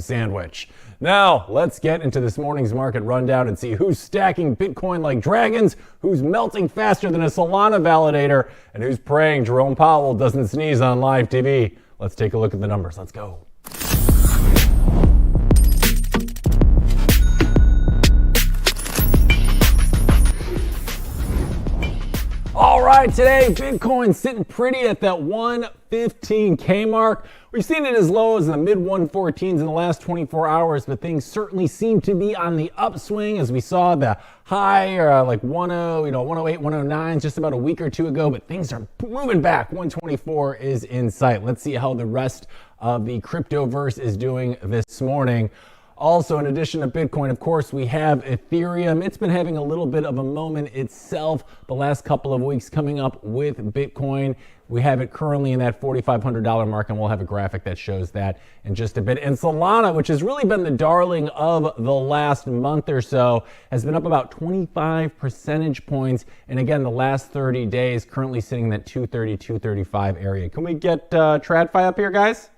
sandwich. Now, let's get into this morning's market rundown and see who's stacking Bitcoin like dragons, who's melting faster than a Solana validator, and who's praying Jerome Powell doesn't sneeze on live TV. Let's take a look at the numbers. Let's go. All right, today, Bitcoin sitting pretty at that 115K mark. We've seen it as low as the mid 114s in the last 24 hours, but things certainly seem to be on the upswing as we saw the high like 108, 109 just about a week or two ago, but things are moving back. 124 is in sight. Let's see how the rest of the cryptoverse is doing this morning. Also, in addition to Bitcoin, of course, we have Ethereum. It's been having a little bit of a moment itself the last couple of weeks coming up with Bitcoin. We have it currently in that $4,500 mark, and we'll have a graphic that shows that in just a bit. And Solana, which has really been the darling of the last month or so, has been up about 25 percentage points. And again, the last 30 days, currently sitting in that 230, 235 area. Can we get TradFi up here, guys?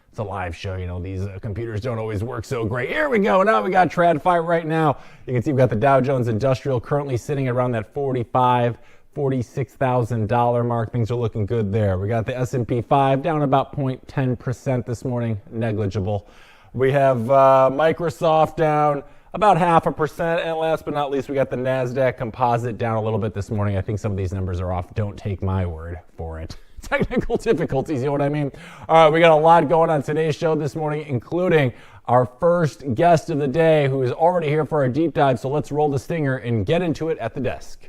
It's a live show, you know, these computers don't always work so great. Here we go, now we got TradFi right now. You can see we've got the Dow Jones Industrial currently sitting around that $46,000 mark. Things are looking good there. We got the S&P 5 down about 0.10% this morning, negligible. We have Microsoft down about 0.5%, and last but not least, we got the NASDAQ Composite down a little bit this morning. I think some of these numbers are off. Don't take my word for it. Technical difficulties, you know what I mean? All right, we got a lot going on today's show this morning, including our first guest of the day who is already here for our deep dive. So let's roll the stinger and get into it at the desk.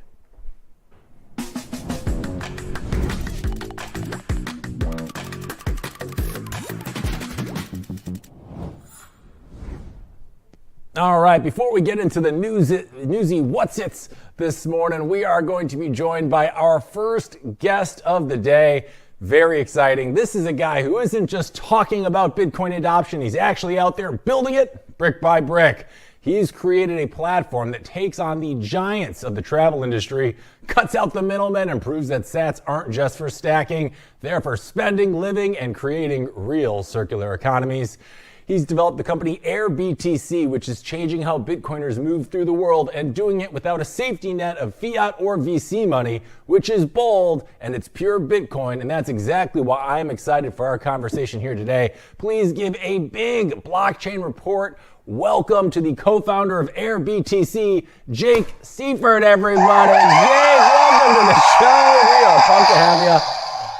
All right, before we get into the newsy what's-its this morning, we are going to be joined by our first guest of the day. Very exciting. This is a guy who isn't just talking about Bitcoin adoption. He's actually out there building it brick by brick. He's created a platform that takes on the giants of the travel industry, cuts out the middlemen, and proves that sats aren't just for stacking. They're for spending, living, and creating real circular economies. He's developed the company AirBTC, which is changing how Bitcoiners move through the world and doing it without a safety net of fiat or VC money, which is bold and it's pure Bitcoin. And that's exactly why I'm excited for our conversation here today. Please give a big blockchain report welcome to the co-founder of AirBTC, JACOB SEIFERT, everybody. Jake, welcome to the show. We are pumped to have you.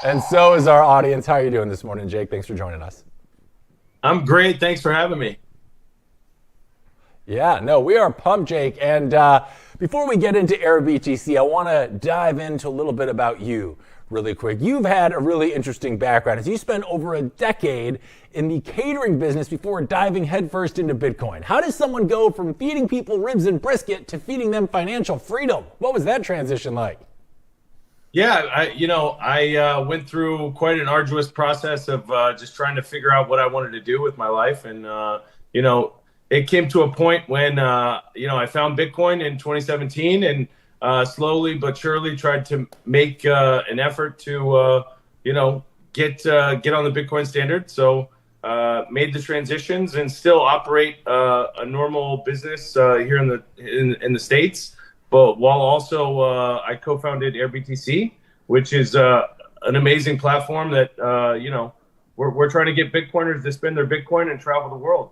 And so is our audience. How are you doing this morning, Jake? Thanks for joining us. I'm great. Thanks for having me. Yeah, no, we are pumped, Jake. And before we get into AirBTC, I want to dive into a little bit about you really quick. You've had a really interesting background as you spent over a decade in the catering business before diving headfirst into Bitcoin. How does someone go from feeding people ribs and brisket to feeding them financial freedom? What was that transition like? Yeah, I went through quite an arduous process of just trying to figure out what I wanted to do with my life. And, it came to a point when, I found Bitcoin in 2017 and slowly but surely tried to make an effort to, get on the Bitcoin standard. So made the transitions and still operate a normal business here in the States. But while also I co-founded AirBTC, which is an amazing platform that, we're trying to get Bitcoiners to spend their Bitcoin and travel the world.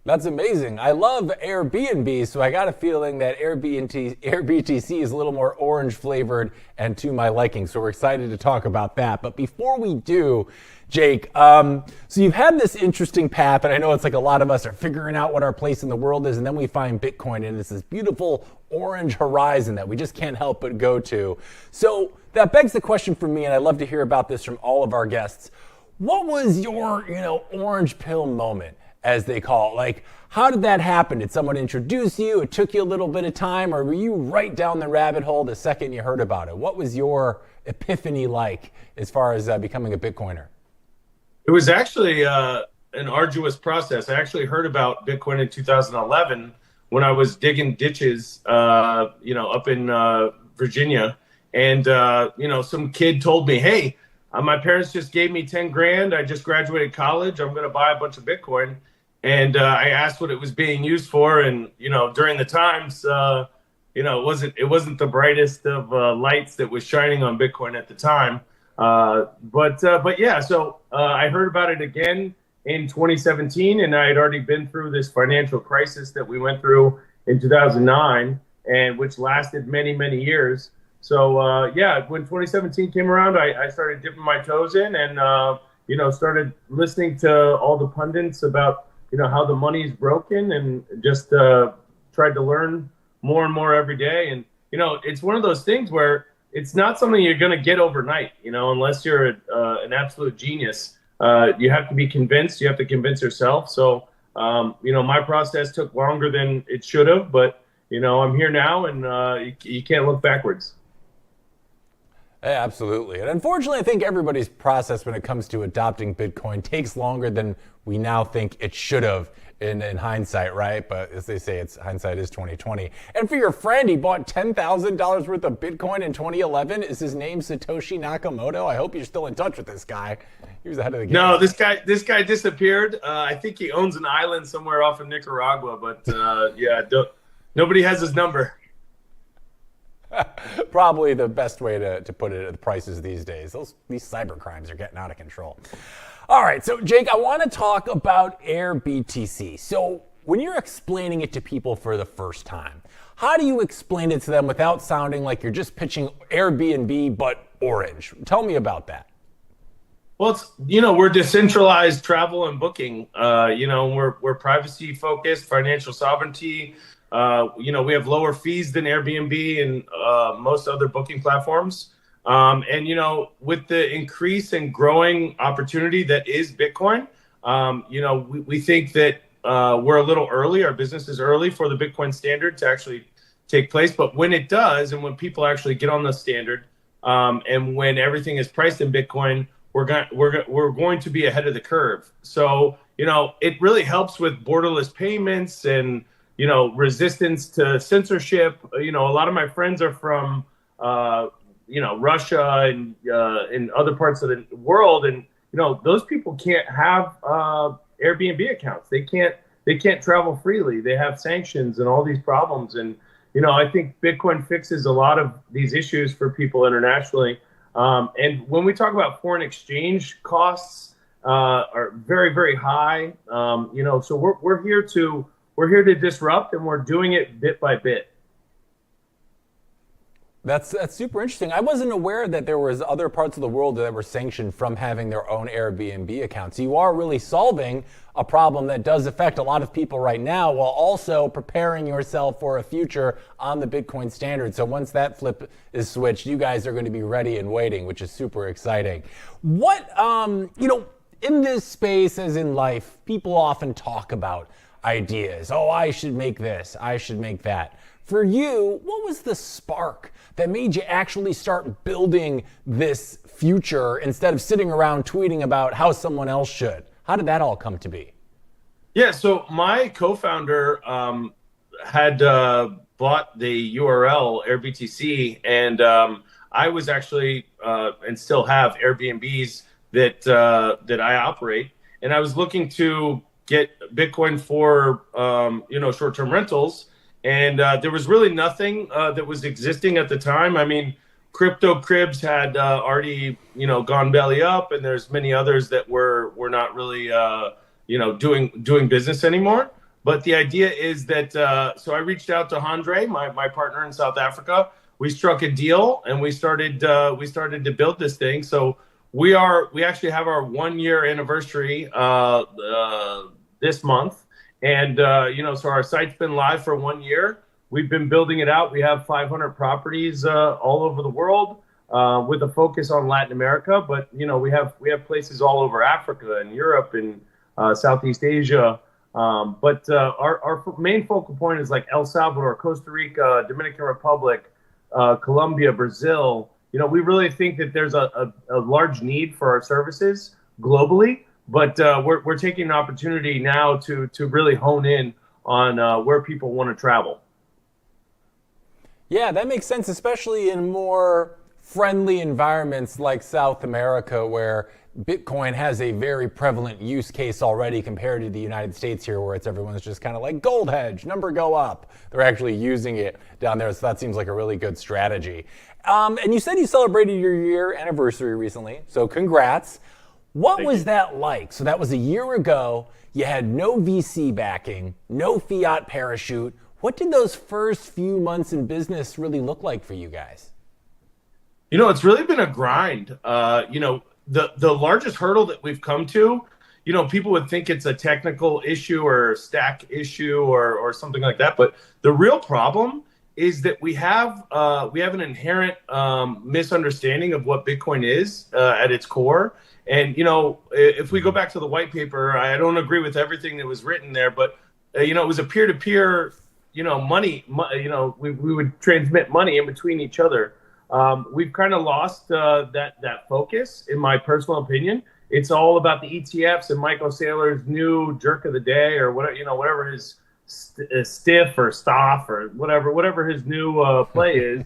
That's amazing. I love Airbnb, so I got a feeling that AirBTC is a little more orange flavored and to my liking. So we're excited to talk about that. But before we do, Jake, so you've had this interesting path, and I know it's like a lot of us are figuring out what our place in the world is, and then we find Bitcoin, and it's this beautiful orange horizon that we just can't help but go to. So that begs the question for me, and I'd love to hear about this from all of our guests. What was your, orange pill moment, as they call it? Like, how did that happen? Did someone introduce you? It took you a little bit of time, or were you right down the rabbit hole the second you heard about it? What was your epiphany like as far as becoming a Bitcoiner? It was actually an arduous process. I actually heard about Bitcoin in 2011 when I was digging ditches, up in Virginia. And, some kid told me, hey, my parents just gave me 10 grand. I just graduated college. I'm going to buy a bunch of Bitcoin. And I asked what it was being used for. And, during the times, it wasn't the brightest of lights that was shining on Bitcoin at the time. But yeah, so I heard about it again in 2017, and I had already been through this financial crisis that we went through in 2009, and which lasted many, many years. So yeah, when 2017 came around, I started dipping my toes in, and started listening to all the pundits about how the money's broken, and just tried to learn more and more every day. And it's one of those things where it's not something you're going to get overnight, unless you're an absolute genius. You have to be convinced. You have to convince yourself. So, my process took longer than it should have, but, I'm here now, and you can't look backwards. Yeah, absolutely. And unfortunately, I think everybody's process when it comes to adopting Bitcoin takes longer than we now think it should have in hindsight, right? But as they say, hindsight is 2020. And for your friend, he bought $10,000 worth of Bitcoin in 2011. Is his name Satoshi Nakamoto? I hope you're still in touch with this guy. He was ahead of the game. No, this guy disappeared. I think he owns an island somewhere off of Nicaragua, but yeah, nobody has his number. Probably the best way to put it at the prices these days. These cyber crimes are getting out of control. All right, so Jake, I want to talk about AirBTC. So when you're explaining it to people for the first time, how do you explain it to them without sounding like you're just pitching Airbnb but orange? Tell me about that. Well, it's, we're decentralized travel and booking. We're privacy focused, financial sovereignty. We have lower fees than Airbnb and most other booking platforms. And, with the increase and growing opportunity that is Bitcoin, we think that we're a little early. Our business is early for the Bitcoin standard to actually take place. But when it does, and when people actually get on the standard, and when everything is priced in Bitcoin, we're going to be ahead of the curve. So, it really helps with borderless payments and resistance to censorship. A lot of my friends are from, Russia and in other parts of the world. And, those people can't have Airbnb accounts. They can't travel freely. They have sanctions and all these problems. And, I think Bitcoin fixes a lot of these issues for people internationally. And when we talk about foreign exchange costs are very, very high, so we're here to disrupt, and we're doing it bit by bit. That's super interesting. I wasn't aware that there was other parts of the world that were sanctioned from having their own Airbnb accounts. You are really solving a problem that does affect a lot of people right now, while also preparing yourself for a future on the Bitcoin standard. So once that flip is switched, you guys are going to be ready and waiting, which is super exciting. What, in this space, as in life, people often talk about ideas. Oh, I should make this, I should make that. For you, what was the spark that made you actually start building this future instead of sitting around tweeting about how someone else should? How did that all come to be? Yeah, so my co-founder had bought the URL AirBTC, and I was actually and still have Airbnbs that I operate, and I was looking to get Bitcoin for short-term rentals. And there was really nothing that was existing at the time. I mean, Crypto Cribs had already, gone belly up, and there's many others that were not really, doing business anymore. But the idea is that, so I reached out to Andre, my partner in South Africa. We struck a deal, and we started to build this thing. So we actually have our 1-year anniversary this month. And, so our site's been live for 1 year. We've been building it out. We have 500 properties all over the world with a focus on Latin America. But, we have places all over Africa and Europe and Southeast Asia. But our main focal point is like El Salvador, Costa Rica, Dominican Republic, Colombia, Brazil. We really think that there's a large need for our services globally. But we're taking an opportunity now to really hone in on where people want to travel. Yeah, that makes sense, especially in more friendly environments like South America, where Bitcoin has a very prevalent use case already compared to the United States here, where everyone's just kind of like gold hedge, number go up. They're actually using it down there, so that seems like a really good strategy. And you said you celebrated your year anniversary recently, so congrats. What was that like? So that was a year ago. You had no VC backing, no fiat parachute. What did those first few months in business really look like for you guys? It's really been a grind. The largest hurdle that we've come to, people would think it's a technical issue or stack issue or something like that. But the real problem is that we have an inherent misunderstanding of what Bitcoin is at its core. And, if we go back to the white paper, I don't agree with everything that was written there, but, it was a peer-to-peer, money, we would transmit money in between each other. We've kind of lost that focus, in my personal opinion. It's all about the ETFs and Michael Saylor's new jerk of the day, or whatever his stiff or staff or whatever his new play is.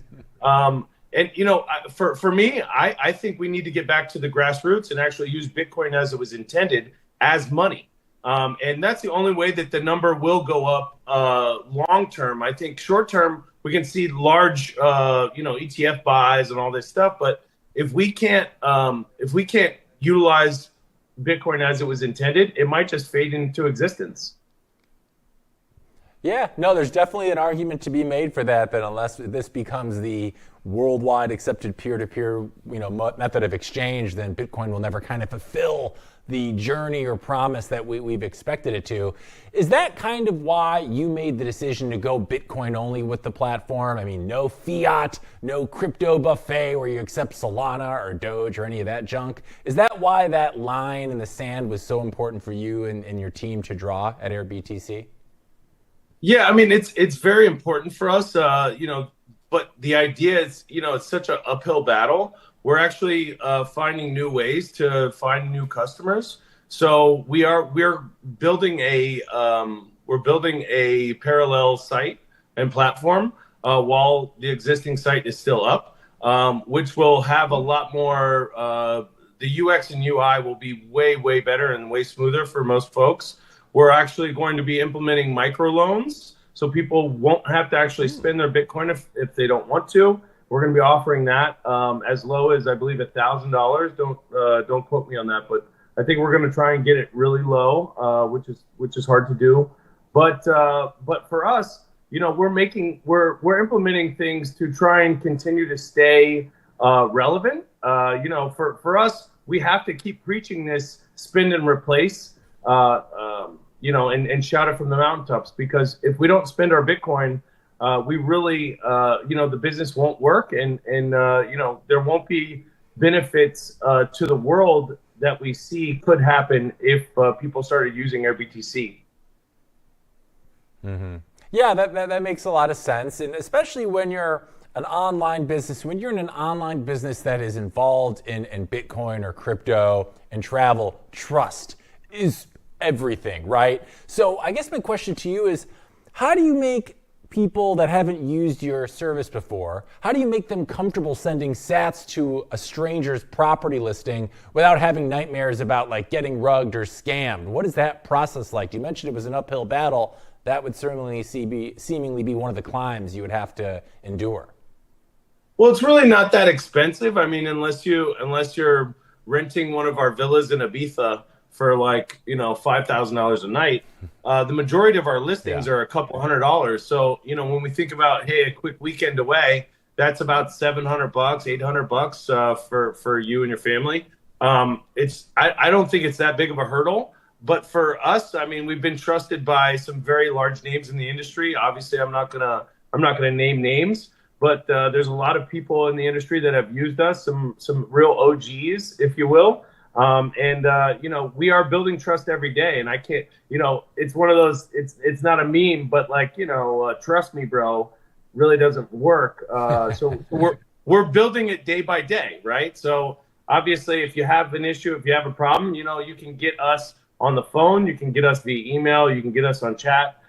For me, I think we need to get back to the grassroots and actually use Bitcoin as it was intended, as money. And that's the only way that the number will go up long term. I think short term, we can see large, ETF buys and all this stuff. But if we can't utilize Bitcoin as it was intended, it might just fade into existence. Yeah, no, there's definitely an argument to be made for that unless this becomes the worldwide accepted peer-to-peer, method of exchange, then Bitcoin will never kind of fulfill the journey or promise that we've expected it to. Is that kind of why you made the decision to go Bitcoin only with the platform? I mean, no fiat, no crypto buffet where you accept Solana or Doge or any of that junk. Is that why that line in the sand was so important for you and your team to draw at AirBTC? Yeah, I mean, it's very important for us, but the idea is, it's such an uphill battle. We're actually finding new ways to find new customers. So we're building a parallel site and platform while the existing site is still up, which will have a lot more. The UX and UI will be way better and way smoother for most folks. We're actually going to be implementing microloans, so people won't have to actually spend their Bitcoin if they don't want to. We're going to be offering that as low as, I believe, $1,000. Don't quote me on that, but I think we're going to try and get it really low, which is hard to do. But for us, we're implementing things to try and continue to stay relevant. For us, we have to keep preaching this spend and replace. And shout it from the mountaintops, because if we don't spend our Bitcoin, we really, the business won't work, and there won't be benefits to the world that we see could happen if people started using AirBTC. Mm-hmm. Yeah, that makes a lot of sense, and especially when you're an online business, when you're in an online business that is involved in Bitcoin or crypto and travel, trust is everything, right? So I guess my question to you is, how do you make people that haven't used your service before, how do you make them comfortable sending sats to a stranger's property listing without having nightmares about getting rugged or scammed? What is that process like? You mentioned it was an uphill battle. That would certainly seemingly be one of the climbs you would have to endure. Well, it's really not that expensive. I mean, unless you're renting one of our villas in Ibiza for $5,000 a night, the majority of our listings are a couple $100. So when we think about, hey, a quick weekend away, that's about $700, $800 for you and your family. I don't think it's that big of a hurdle. But for us, I mean, we've been trusted by some very large names in the industry. Obviously, I'm not gonna name names, but there's a lot of people in the industry that have used us, some real OGs, if you will. We are building trust every day, and I can't, it's one of those, it's not a meme, but trust me, bro, really doesn't work. So we're building it day by day, right? So obviously, if you have an issue, if you have a problem, you can get us on the phone, you can get us via email, you can get us on chat.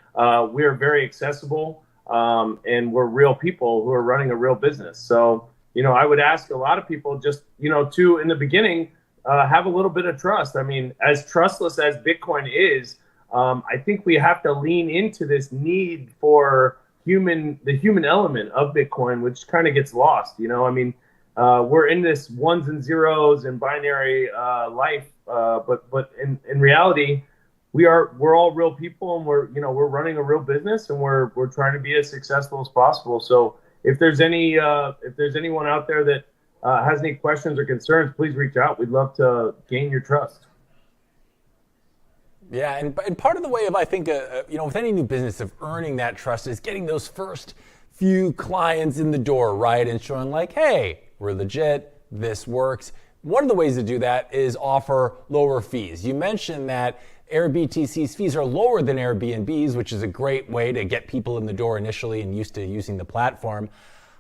We are very accessible, and we're real people who are running a real business. So I would ask a lot of people just, to, in the beginning, have a little bit of trust. I mean, as trustless as Bitcoin is, I think we have to lean into this need for the human element of Bitcoin, which kind of gets lost. I mean, we're in this ones and zeros and binary life, but in reality, we're all real people, and we're running a real business, and we're trying to be as successful as possible. So if there's anyone out there that has any questions or concerns, please reach out. We'd love to gain your trust. Yeah, and part of the way of, I think, with any new business, of earning that trust is getting those first few clients in the door, right? And showing like, hey, we're legit, this works. One of the ways to do that is offer lower fees. You mentioned that AirBTC's fees are lower than Airbnb's, which is a great way to get people in the door initially and used to using the platform.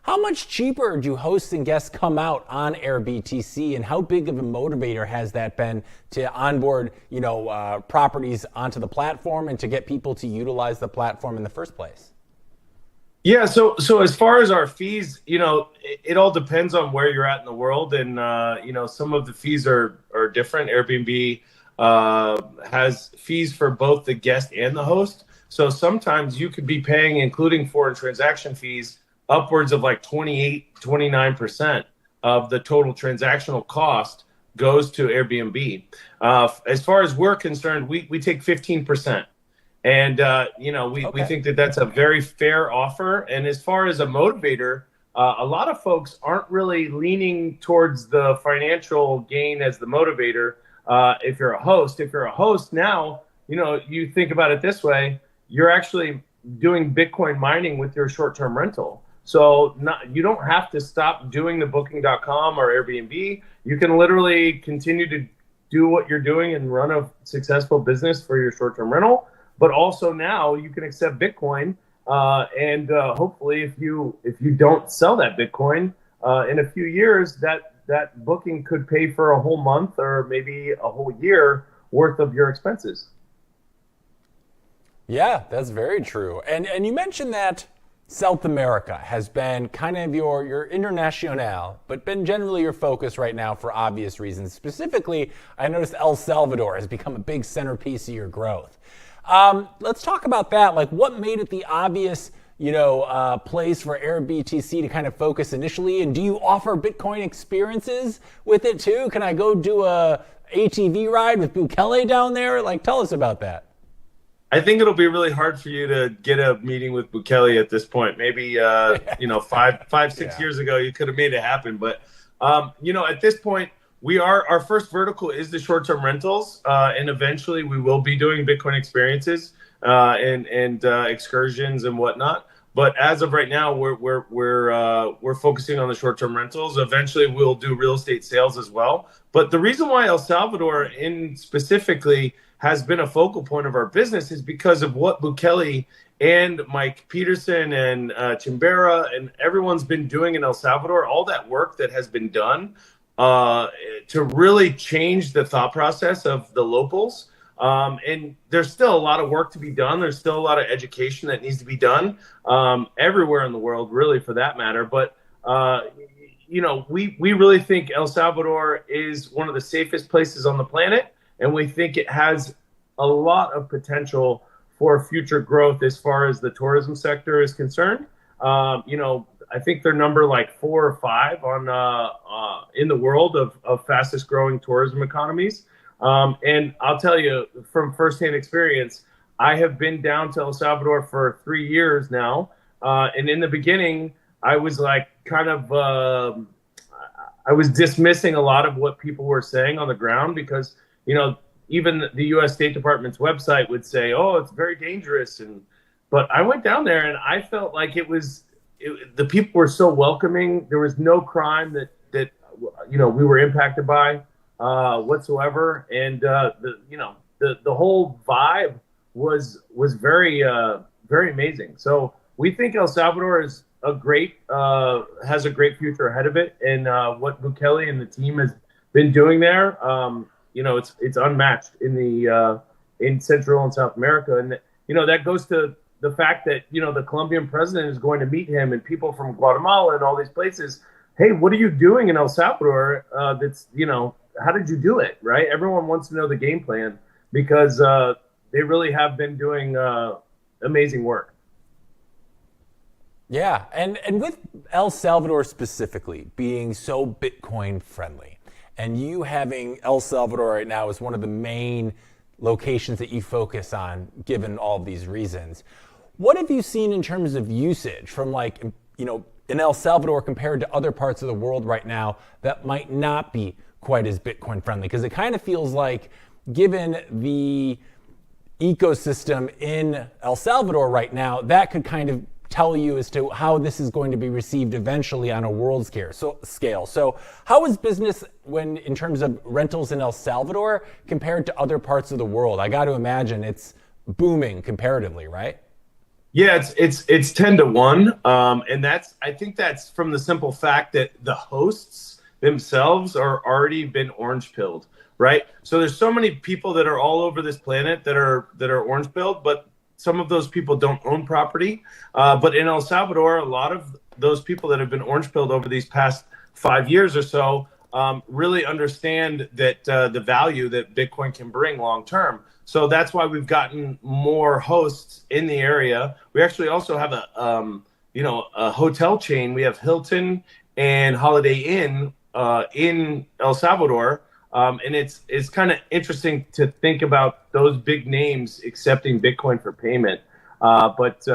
How much cheaper do hosts and guests come out on AirBTC, and how big of a motivator has that been to onboard, properties onto the platform and to get people to utilize the platform in the first place? Yeah, so as far as our fees, it all depends on where you're at in the world, and some of the fees are different. Airbnb has fees for both the guest and the host. So sometimes you could be paying, including foreign transaction fees, upwards of like 29% of the total transactional cost goes to Airbnb. As far as we're concerned, we take 15%. And, we think that that's a very fair offer. And as far as a motivator, a lot of folks aren't really leaning towards the financial gain as the motivator. If you're a host now, you think about it this way, you're actually doing Bitcoin mining with your short-term rental. So you don't have to stop doing the booking.com or Airbnb. You can literally continue to do what you're doing and run a successful business for your short-term rental. But also now you can accept Bitcoin. And hopefully if you don't sell that Bitcoin in a few years, that booking could pay for a whole month or maybe a whole year worth of your expenses. Yeah, that's very true. And you mentioned that South America has been kind of your international, but been generally your focus right now for obvious reasons. Specifically, I noticed El Salvador has become a big centerpiece of your growth. Let's talk about that. Like, what made it the obvious, place for AirBTC to kind of focus initially? And do you offer Bitcoin experiences with it too? Can I go do a ATV ride with Bukele down there? Like, tell us about that. I think it'll be really hard for you to get a meeting with Bukele at this point. Maybe, 6 years ago, you could have made it happen. But, at this point, our first vertical is the short-term rentals. And eventually we will be doing Bitcoin experiences and excursions and whatnot. But as of right now, we're focusing on the short-term rentals. Eventually we'll do real estate sales as well. But the reason why El Salvador specifically has been a focal point of our business is because of what Bukele and Mike Peterson and Chimbera and everyone's been doing in El Salvador, all that work that has been done to really change the thought process of the locals. And there's still a lot of work to be done. There's still a lot of education that needs to be done everywhere in the world, really, for that matter. But, we really think El Salvador is one of the safest places on the planet. And we think it has a lot of potential for future growth as far as the tourism sector is concerned. I think they're number like 4 or 5 on in the world of fastest growing tourism economies. And I'll tell you from firsthand experience, I have been down to El Salvador for 3 years now. And in the beginning, I was like I was dismissing a lot of what people were saying on the ground because, even the U.S. State Department's website would say, "Oh, it's very dangerous." But I went down there and I felt like the people were so welcoming. There was no crime that we were impacted by whatsoever, and the whole vibe was very very amazing. So we think El Salvador is has a great future ahead of it, and what Bukele and the team has been doing there. It's unmatched in Central and South America. And, that goes to the fact that, the Colombian president is going to meet him and people from Guatemala and all these places. hey, what are you doing in El Salvador? That's, how did you do it? Right. Everyone wants to know the game plan because they really have been doing amazing work. Yeah, and with El Salvador specifically being so Bitcoin friendly, and you having El Salvador right now as one of the main locations that you focus on, given all of these reasons, what have you seen in terms of usage from in El Salvador compared to other parts of the world right now that might not be quite as Bitcoin friendly? Because it kind of feels like, given the ecosystem in El Salvador right now, that could kind of tell you as to how this is going to be received eventually on a world scale. So how is business in terms of rentals in El Salvador compared to other parts of the world? I got to imagine it's booming comparatively, right? Yeah, it's 10 to 1. And I think that's from the simple fact that the hosts themselves are already been orange pilled, right? So there's so many people that are all over this planet that are orange pilled, but some of those people don't own property. But in El Salvador, a lot of those people that have been orange pilled over these past 5 years or so really understand that the value that Bitcoin can bring long term. So that's why we've gotten more hosts in the area. We actually also have a hotel chain. We have Hilton and Holiday Inn in El Salvador. And it's kind of interesting to think about those big names accepting Bitcoin for payment. But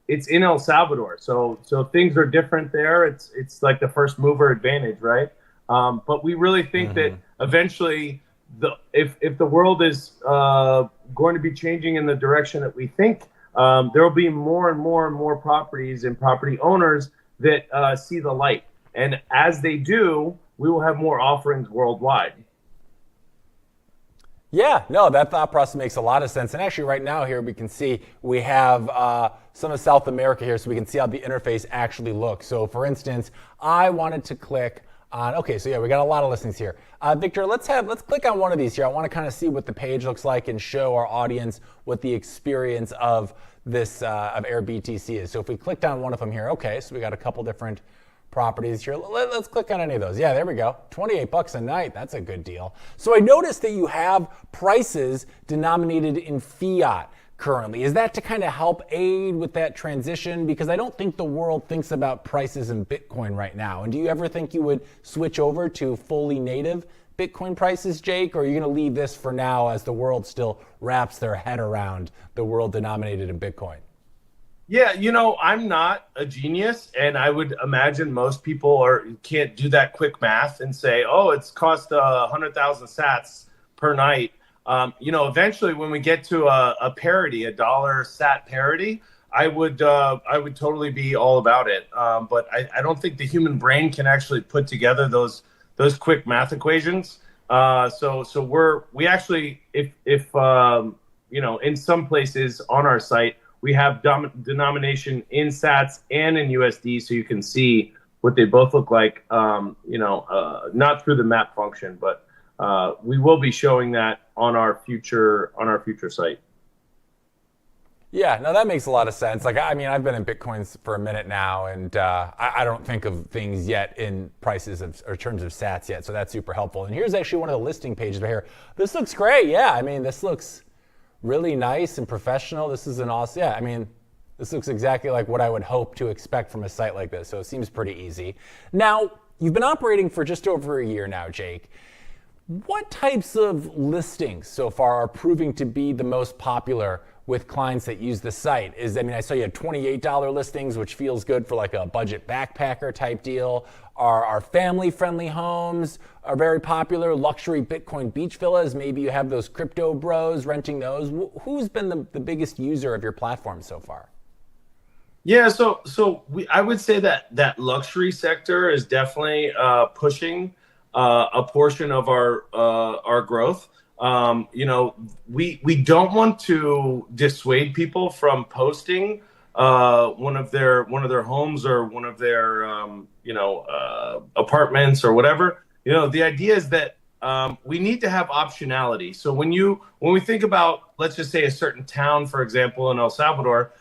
it's in El Salvador. So things are different there. It's like the first mover advantage, right? But we really think that eventually if the world is going to be changing in the direction that we think, there will be more and more and more properties and property owners that see the light. And as they do, we will have more offerings worldwide. Yeah, no, that thought process makes a lot of sense. And actually right now here we can see we have some of South America here, so we can see how the interface actually looks. So for instance, I wanted to click on, okay, so yeah, we got a lot of listings here. Victor, let's click on one of these here. I want to kind of see what the page looks like and show our audience what the experience of this of AirBTC is. So if we clicked on one of them here, okay, so we got a couple different properties here. Let's click on any of those. Yeah, there we go. $28 a night. That's a good deal. So I noticed that you have prices denominated in fiat currently. Is that to kind of help aid with that transition? Because I don't think the world thinks about prices in Bitcoin right now. And do you ever think you would switch over to fully native Bitcoin prices, Jake? Or are you going to leave this for now as the world still wraps their head around the world denominated in Bitcoin? Yeah, I'm not a genius, and I would imagine most people can't do that quick math and say, oh, it's cost 100,000 sats per night. Eventually when we get to a parity, a dollar sat parity, I would totally be all about it. But I don't think the human brain can actually put together those quick math equations. So we actually, if in some places on our site, we have denomination in sats and in USD, so you can see what they both look like. Not through the map function, but we will be showing that on our future site. Yeah, no, that makes a lot of sense. I've been in Bitcoins for a minute now, and I don't think of things yet in prices or terms of sats yet, so that's super helpful. And here's actually one of the listing pages right here. This looks great. Yeah, this looks really nice and professional. This is an awesome, this looks exactly like what I would hope to expect from a site like this, so it seems pretty easy. Now, you've been operating for just over a year now, Jake. What types of listings so far are proving to be the most popular with clients that use the site? I saw you had $28 listings, which feels good for like a budget backpacker type deal. Our family-friendly homes are very popular. Luxury Bitcoin beach villas, maybe you have those crypto bros renting those. Who's been the biggest user of your platform so far? Yeah, I would say that luxury sector is definitely pushing a portion of our growth. We don't want to dissuade people from posting one of their homes or one of their apartments or whatever. The idea is that we need to have optionality. So when we think about, let's just say, a certain town, for example, in El Salvador,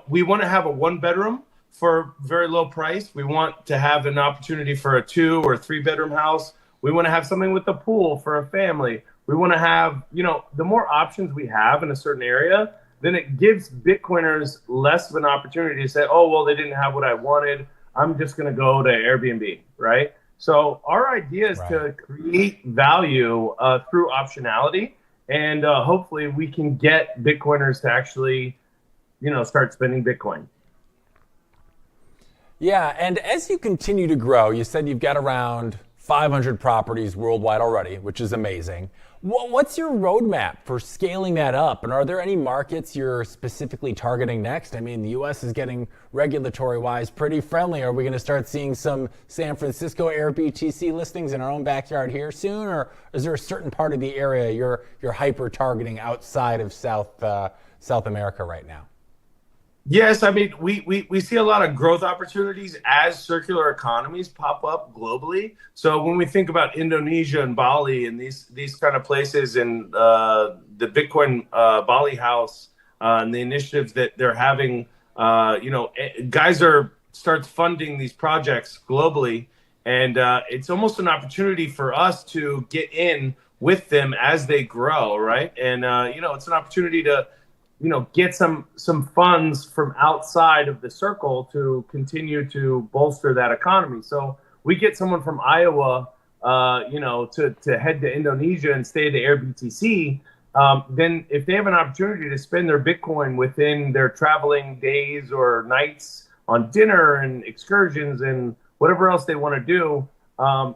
we want to have a 1-bedroom for very low price. We want to have an opportunity for a 2 or 3 bedroom house. We want to have something with a pool for a family. We want to have, the more options we have in a certain area, then it gives Bitcoiners less of an opportunity to say, oh, well, they didn't have what I wanted. I'm just going to go to Airbnb, right? So our idea is to create value through optionality, and hopefully we can get Bitcoiners to actually, start spending Bitcoin. Yeah, and as you continue to grow, you said you've got around 500 properties worldwide already, which is amazing. What's your roadmap for scaling that up? And are there any markets you're specifically targeting next? I mean, the US is getting regulatory-wise pretty friendly. Are we going to start seeing some San Francisco AirBTC listings in our own backyard here soon? Or is there a certain part of the area you're hyper-targeting outside of South America right now? Yes, I mean, we see a lot of growth opportunities as circular economies pop up globally. So when we think about Indonesia and Bali and these kind of places, and the Bitcoin Bali House and the initiatives that they're having, guys starts funding these projects globally, and it's almost an opportunity for us to get in with them as they grow, right? And it's an opportunity to get some funds from outside of the circle to continue to bolster that economy. So we get someone from Iowa, to head to Indonesia and stay at the AirBTC. Then if they have an opportunity to spend their Bitcoin within their traveling days or nights on dinner and excursions and whatever else they want to do,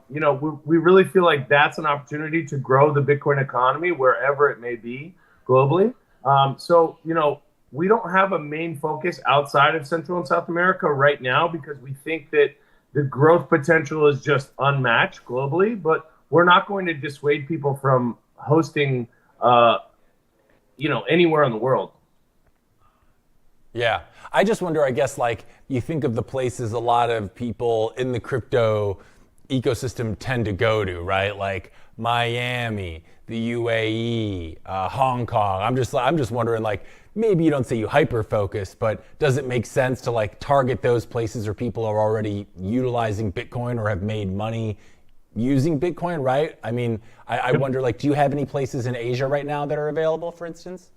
we really feel like that's an opportunity to grow the Bitcoin economy wherever it may be globally. We don't have a main focus outside of Central and South America right now because we think that the growth potential is just unmatched globally, but we're not going to dissuade people from hosting, anywhere in the world. Yeah. I just wonder, I guess, like you think of the places a lot of people in the crypto ecosystem tend to go to, right? Like Miami, the UAE, Hong Kong. I'm just wondering, like, maybe you don't say you hyper focus, but does it make sense to like target those places where people are already utilizing Bitcoin or have made money using Bitcoin, right? I mean, I wonder, like, do you have any places in Asia right now that are available, for instance?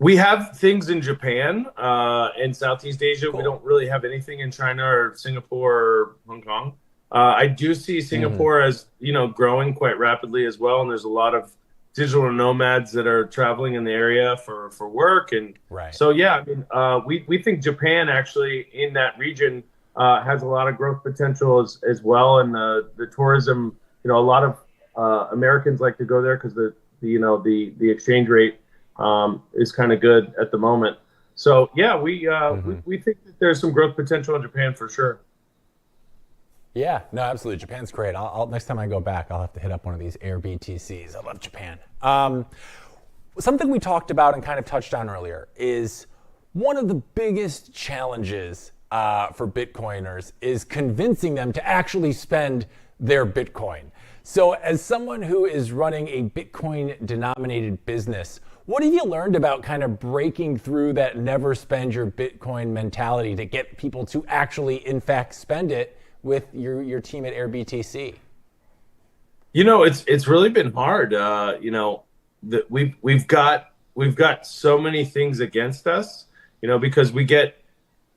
We have things in Japan and Southeast Asia. Cool. We don't really have anything in China or Singapore or Hong Kong. I do see Singapore as, growing quite rapidly as well. And there's a lot of digital nomads that are traveling in the area for work. And so, yeah, I mean, we think Japan actually in that region has a lot of growth potential as well. And the tourism, a lot of Americans like to go there because the exchange rate is kind of good at the moment. So, yeah, we think that there's some growth potential in Japan for sure. Yeah, no, absolutely. Japan's great. I'll next time I go back, I'll have to hit up one of these AirBTCs. I love Japan. Something we talked about and kind of touched on earlier is one of the biggest challenges for Bitcoiners is convincing them to actually spend their Bitcoin. So as someone who is running a Bitcoin denominated business, what have you learned about kind of breaking through that never spend your Bitcoin mentality to get people to actually, in fact, spend it with your team at AirBTC? It's really been hard. That we've got so many things against us, because we get,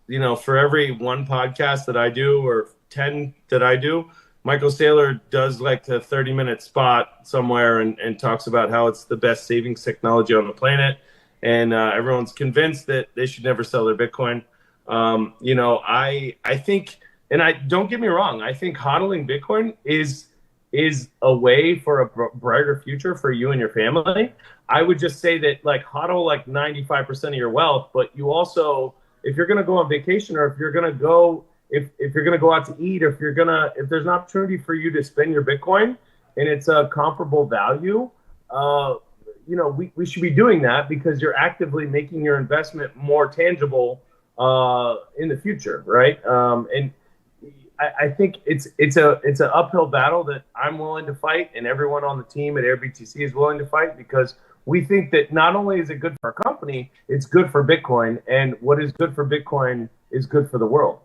for every one podcast that I do or 10 that I do, Michael Saylor does like a 30-minute spot somewhere and talks about how it's the best savings technology on the planet. And everyone's convinced that they should never sell their Bitcoin. I think, and don't get me wrong, I think hodling Bitcoin is a way for a brighter future for you and your family. I would just say that like hodl like 95% of your wealth, but you also, if you're going to go on vacation or if you're going to go, if you're going to go out to eat, or if there's an opportunity for you to spend your Bitcoin and it's a comparable value, we should be doing that because you're actively making your investment more tangible in the future, right? And I think it's an uphill battle that I'm willing to fight, and everyone on the team at AirBTC is willing to fight, because we think that not only is it good for our company, it's good for Bitcoin, and what is good for Bitcoin is good for the world.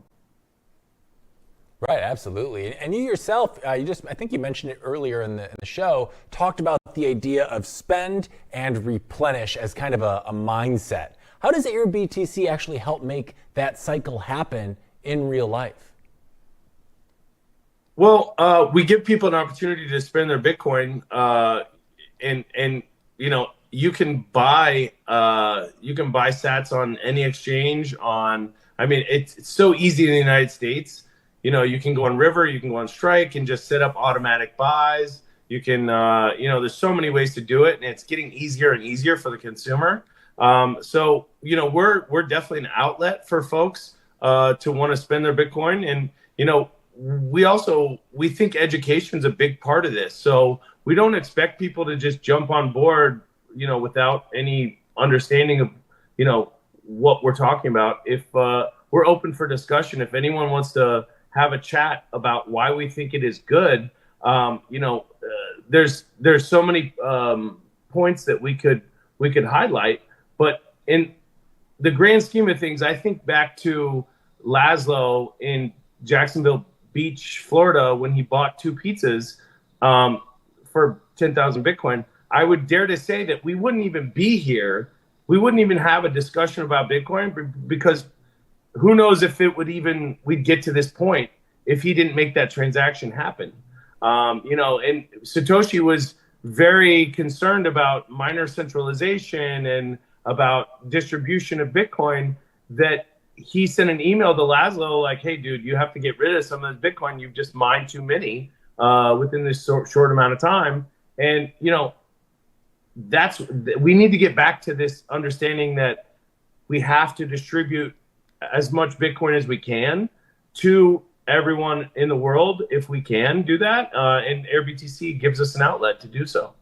Right, absolutely. And you yourself, I think you mentioned it earlier in the show, talked about the idea of spend and replenish as kind of a mindset. How does AirBTC actually help make that cycle happen in real life? Well, we give people an opportunity to spend their Bitcoin, and you can buy sats on any exchange. It's so easy in the United States. You can go on River, you can go on Strike, and just set up automatic buys. You can, there's so many ways to do it, and it's getting easier and easier for the consumer. So we're definitely an outlet for folks to want to spend their Bitcoin, and we think education is a big part of this. So we don't expect people to just jump on board, without any understanding of, what we're talking about. If we're open for discussion, if anyone wants to have a chat about why we think it is good, there's so many points that we could highlight. But in the grand scheme of things, I think back to Laszlo in Jacksonville Beach, Florida, when he bought 2 pizzas for 10,000 Bitcoin. I would dare to say that we wouldn't even be here. We wouldn't even have a discussion about Bitcoin, because who knows if we'd get to this point if he didn't make that transaction happen. And Satoshi was very concerned about miner centralization and about distribution of Bitcoin, that he sent an email to Laszlo like, hey, dude, you have to get rid of some of this Bitcoin. You've just mined too many within this short amount of time. And, we need to get back to this understanding that we have to distribute as much Bitcoin as we can to everyone in the world if we can do that. And AirBTC gives us an outlet to do so.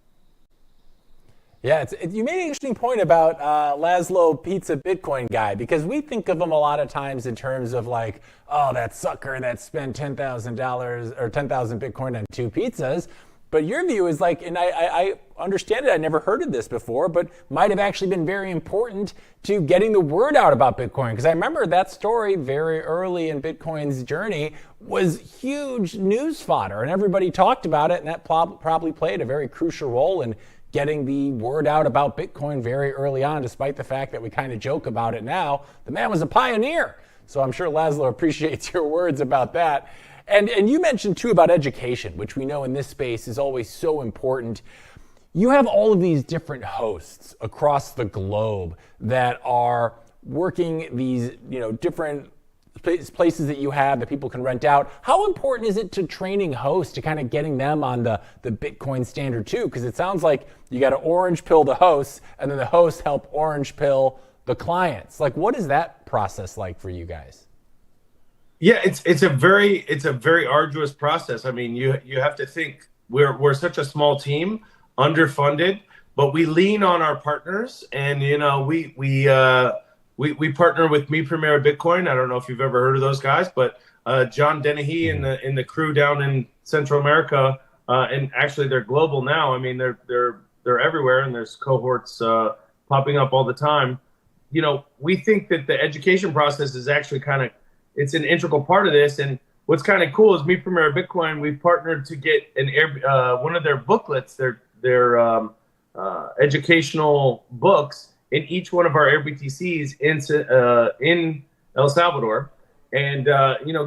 Yeah, you made an interesting point about Laszlo Pizza Bitcoin guy, because we think of him a lot of times in terms of like, oh, that sucker that spent $10,000 or 10,000 Bitcoin on 2 pizzas. But your view is like, and I understand it, I never heard of this before, but might have actually been very important to getting the word out about Bitcoin. Because I remember that story very early in Bitcoin's journey was huge news fodder, and everybody talked about it, and that probably played a very crucial role in getting the word out about Bitcoin very early on, despite the fact that we kind of joke about it now. The man was a pioneer. So I'm sure Laszlo appreciates your words about that. And you mentioned too about education, which we know in this space is always so important. You have all of these different hosts across the globe that are working these, different places that you have that people can rent out. How important is it to training hosts, to kind of getting them on the Bitcoin standard too? Because it sounds like you got to orange pill the hosts, and then the hosts help orange pill the clients. Like, what is that process like for you guys? Yeah, it's a very arduous process. I mean, you have to think we're such a small team, underfunded, but we lean on our partners, and we partner with Me Premier Bitcoin. I don't know if you've ever heard of those guys, but John Dennehy and the crew down in Central America, and actually they're global now. I mean, they're everywhere, and there's cohorts popping up all the time. We think that the education process is actually it's an integral part of this. And what's kind of cool is Me Premier Bitcoin, we've partnered to get one of their booklets, their educational books in each one of our AirBTCs in El Salvador, and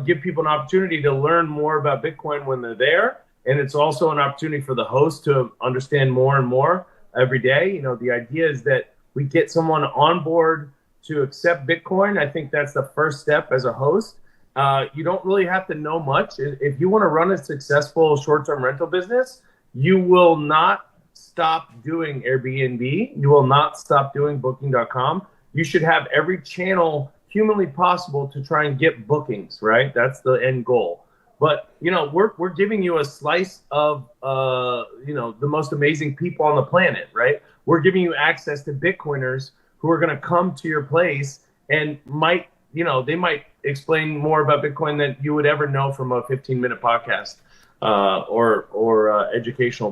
give people an opportunity to learn more about Bitcoin when they're there. And it's also an opportunity for the host to understand more and more every day. The idea is that we get someone on board to accept Bitcoin. I think that's the first step as a host. You don't really have to know much. If you want to run a successful short-term rental business, you will not stop doing Airbnb. You will not stop doing Booking.com. You should have every channel humanly possible to try and get bookings, right? That's the end goal. But, we're giving you a slice of, the most amazing people on the planet, right? We're giving you access to Bitcoiners who are going to come to your place and they might explain more about Bitcoin than you would ever know from a 15-minute podcast or educational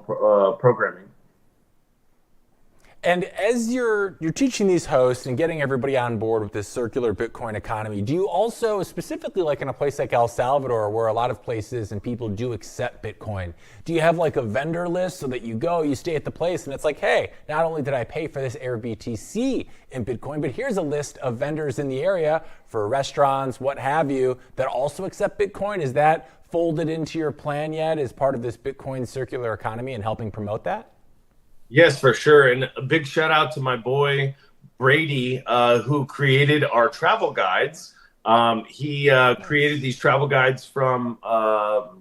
programming. And as you're teaching these hosts and getting everybody on board with this circular Bitcoin economy, do you also, specifically like in a place like El Salvador, where a lot of places and people do accept Bitcoin, do you have like a vendor list so that you stay at the place and it's like, hey, not only did I pay for this AirBTC in Bitcoin, but here's a list of vendors in the area for restaurants, what have you, that also accept Bitcoin? Is that folded into your plan yet as part of this Bitcoin circular economy and helping promote that? Yes, for sure. And a big shout out to my boy, Brady, who created our travel guides. He created these travel guides from, so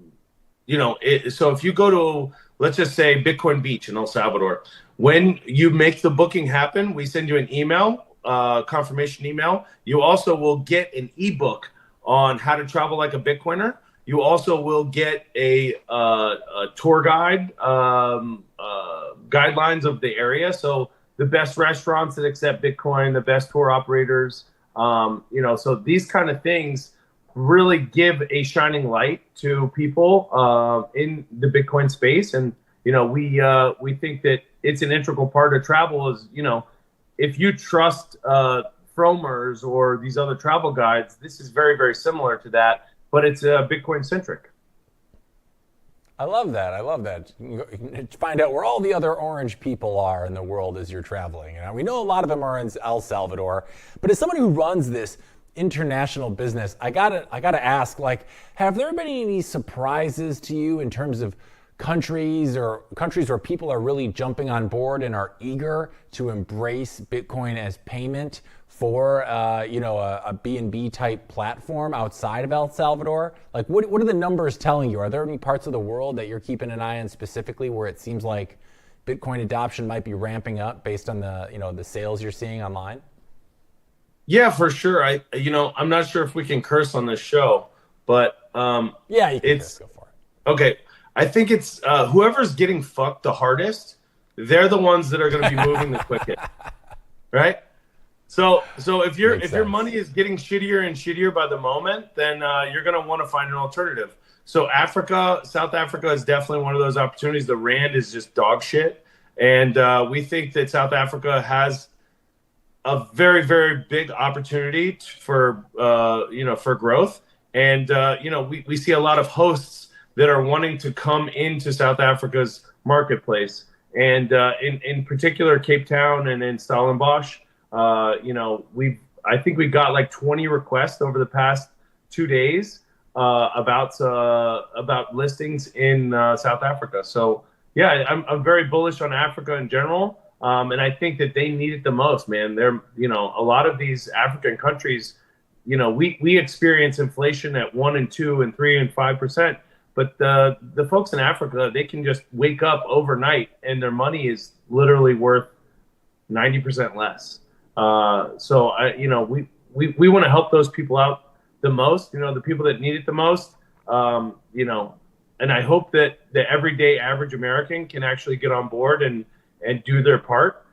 if you go to, let's just say Bitcoin Beach in El Salvador, when you make the booking happen, we send you an email, confirmation email. You also will get an ebook on how to travel like a Bitcoiner. You also will get a tour guide, guidelines of the area. So the best restaurants that accept Bitcoin, the best tour operators, so these kind of things really give a shining light to people in the Bitcoin space. And, we think that it's an integral part of travel is, if you trust Fromers or these other travel guides, this is very, very similar to that, but it's Bitcoin centric. I love that. You can find out where all the other orange people are in the world as you're traveling. We know a lot of them are in El Salvador, but as someone who runs this international business, I gotta ask, have there been any surprises to you in terms of countries where people are really jumping on board and are eager to embrace Bitcoin as payment for a B&B type platform outside of El Salvador? What are the numbers telling you? Are there any parts of the world that you're keeping an eye on specifically where it seems like Bitcoin adoption might be ramping up based on the sales you're seeing online? Yeah, for sure. I'm not sure if we can curse on this show, but yeah, you can go for it. Okay. I think it's whoever's getting fucked the hardest, they're the ones that are going to be moving the quickest, right? So if your money is getting shittier and shittier by the moment, then you're going to want to find an alternative. So South Africa is definitely one of those opportunities. The rand is just dog shit, and we think that South Africa has a very, very big opportunity for growth, and we see a lot of hosts that are wanting to come into South Africa's marketplace, and in particular Cape Town and in Stellenbosch. I think we got like 20 requests over the past 2 days about listings in South Africa. So yeah, I'm very bullish on Africa in general, and I think that they need it the most, man. They're a lot of these African countries, we experience inflation at 1 and 2 and 3 and 5%. But the folks in Africa, they can just wake up overnight and their money is literally worth 90% less. We want to help those people out the most, the people that need it the most, and I hope that the everyday average American can actually get on board and do their part,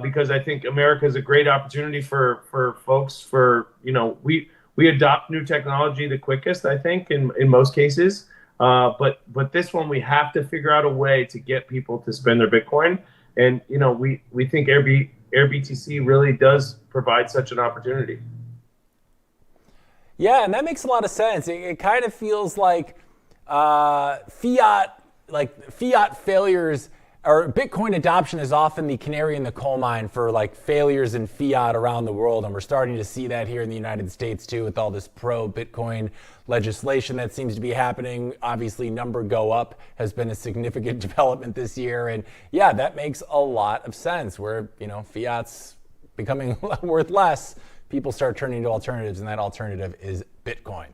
because I think America is a great opportunity for folks we adopt new technology the quickest, I think, in most cases. But this one, we have to figure out a way to get people to spend their Bitcoin. And, we think AirBTC really does provide such an opportunity. Yeah, and that makes a lot of sense. It kind of feels like fiat failures, or Bitcoin adoption is often the canary in the coal mine for failures in fiat around the world. And we're starting to see that here in the United States too, with all this pro-Bitcoin legislation that seems to be happening. Obviously, number go up has been a significant development this year. And yeah, that makes a lot of sense where, fiat's becoming worth less. People start turning to alternatives, and that alternative is Bitcoin.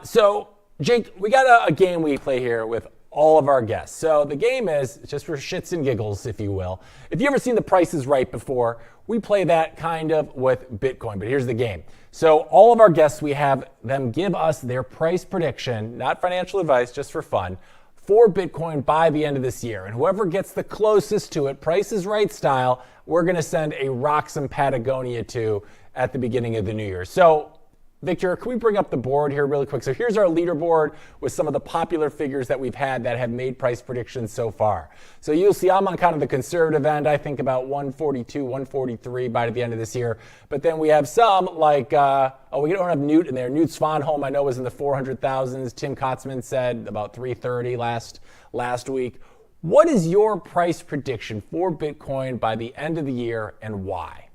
So Jake, we got a game we play here with all of our guests. So the game is just for shits and giggles, if you will. If you ever seen The Price is Right before, we play that kind of with Bitcoin, but here's the game. So all of our guests, we have them give us their price prediction, not financial advice, just for fun, for Bitcoin by the end of this year. And whoever gets the closest to it, Price is Right style, we're gonna send a Roxom Patagonia to at the beginning of the new year. So Victor, can we bring up the board here really quick? So here's our leaderboard with some of the popular figures that we've had that have made price predictions so far. So you'll see I'm on kind of the conservative end. I think about 142, 143 by the end of this year. But then we have some like, we don't have Newt in there. Newt Svanholm, I know, was in the 400,000s. Tim Kotzman said about 330 last week. What is your price prediction for Bitcoin by the end of the year and why?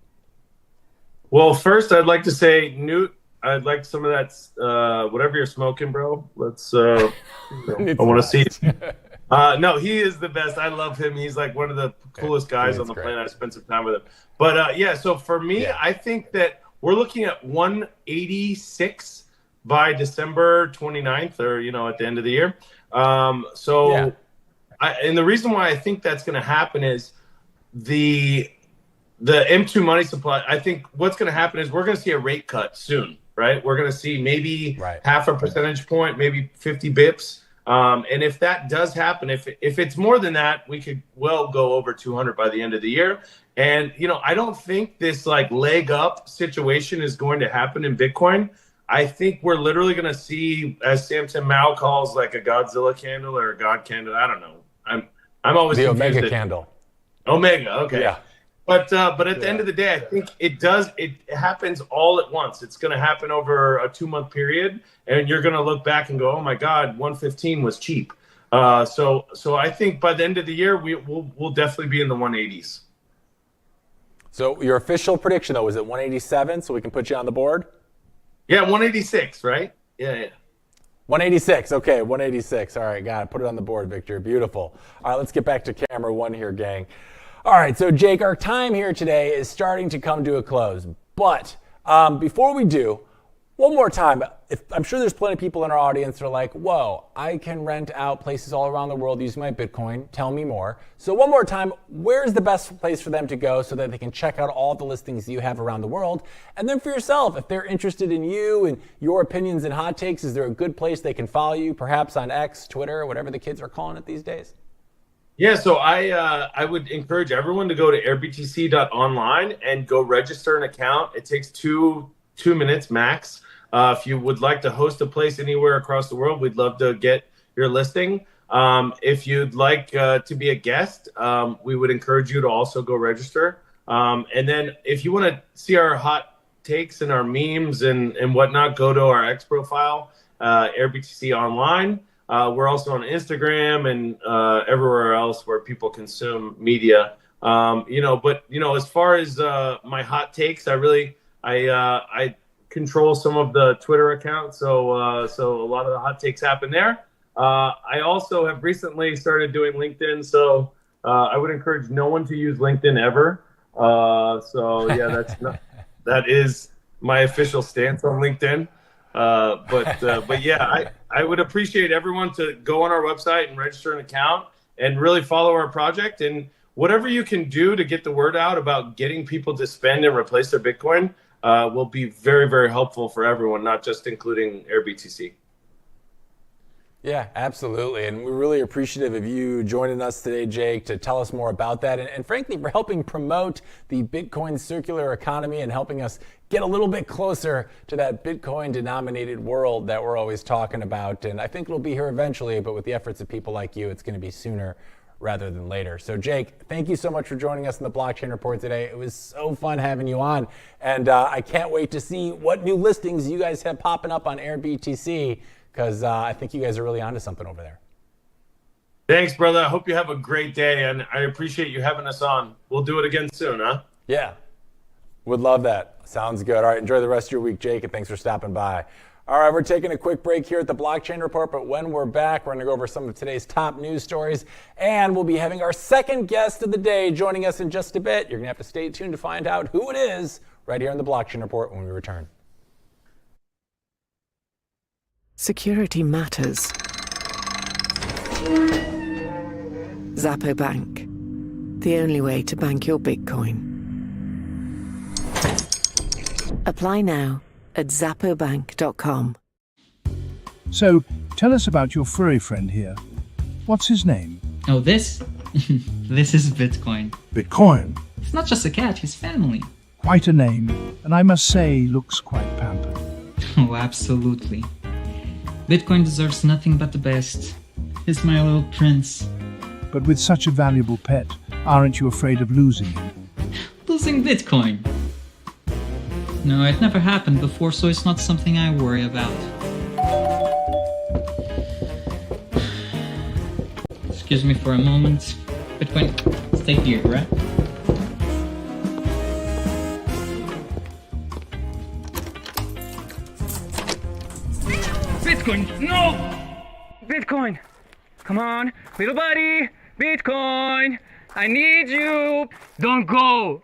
Well, first, I'd like to say, Newt, I'd like some of that, whatever you're smoking, bro. Let's, I want to see it. No, he is the best. I love him. He's like one of the coolest guys on the planet. I spent some time with him. But yeah, so for me, I think that we're looking at 186 by December 29th or, at the end of the year. And the reason why I think that's going to happen is the M2 money supply. I think what's going to happen is we're going to see a rate cut soon. Right, we're going to see maybe half a percentage point, maybe 50 bips, and if that does happen, if it's more than that, we could well go over 200 by the end of the year. And I don't think this like leg up situation is going to happen in Bitcoin. I think we're literally going to see, as Samson Mao calls, like a Godzilla candle or a God candle. I don't know. I'm always the Omega candle. Omega, okay. Yeah. But at the end of the day, I think it happens all at once. It's going to happen over a 2-month period, and you're going to look back and go, oh my God, 115 was cheap. So I think by the end of the year, we'll definitely be in the 180s. So your official prediction though, is it 187? So we can put you on the board? Yeah, 186, right? Yeah. 186, okay, 186. All right, got it. Put it on the board, Victor. Beautiful. All right, let's get back to camera one here, gang. All right, so Jake, our time here today is starting to come to a close. But before we do, one more time, I'm sure there's plenty of people in our audience that are like, whoa, I can rent out places all around the world using my Bitcoin. Tell me more. So one more time, where's the best place for them to go so that they can check out all the listings you have around the world? And then for yourself, if they're interested in you and your opinions and hot takes, is there a good place they can follow you, perhaps on X, Twitter, whatever the kids are calling it these days? Yeah, so I would encourage everyone to go to airbtc.online and go register an account. It takes two minutes max. If you would like to host a place anywhere across the world, we'd love to get your listing. If you'd like to be a guest, we would encourage you to also go register. And then if you want to see our hot takes and our memes and whatnot, go to our X profile, AirBTC Online. We're also on Instagram and everywhere else where people consume media. As far as my hot takes, I control some of the Twitter accounts, so a lot of the hot takes happen there. I also have recently started doing LinkedIn, so I would encourage no one to use LinkedIn ever. That is my official stance on LinkedIn. But yeah, I would appreciate everyone to go on our website and register an account and really follow our project, and whatever you can do to get the word out about getting people to spend and replace their Bitcoin will be very, very helpful for everyone, not just including AirBTC. Yeah, absolutely. And we're really appreciative of you joining us today, Jake, to tell us more about that. And frankly, for helping promote the Bitcoin circular economy and helping us get a little bit closer to that Bitcoin denominated world that we're always talking about. And I think it'll be here eventually, but with the efforts of people like you, it's going to be sooner rather than later. So Jake, thank you so much for joining us in the Blockchain Report today. It was so fun having you on. And I can't wait to see what new listings you guys have popping up on AirBTC, because I think you guys are really onto something over there. Thanks, brother. I hope you have a great day, and I appreciate you having us on. We'll do it again soon, huh? Yeah, would love that. Sounds good. All right, enjoy the rest of your week, Jake, and thanks for stopping by. All right, we're taking a quick break here at the Blockchain Report, but when we're back, we're going to go over some of today's top news stories, and we'll be having our second guest of the day joining us in just a bit. You're going to have to stay tuned to find out who it is right here on the Blockchain Report when we return. Security matters. Zappo Bank, the only way to bank your Bitcoin. Apply now at zappobank.com. So, tell us about your furry friend here. What's his name? Oh, this? This is Bitcoin. Bitcoin. It's not just a cat, he's family. Quite a name, and I must say, looks quite pampered. Oh, absolutely. Bitcoin deserves nothing but the best. He's my little prince. But with such a valuable pet, aren't you afraid of losing him? Losing Bitcoin? No, it never happened before, so it's not something I worry about. Excuse me for a moment. Bitcoin, stay here, right? Bitcoin, no! Bitcoin, come on, little buddy, Bitcoin, I need you. Don't go.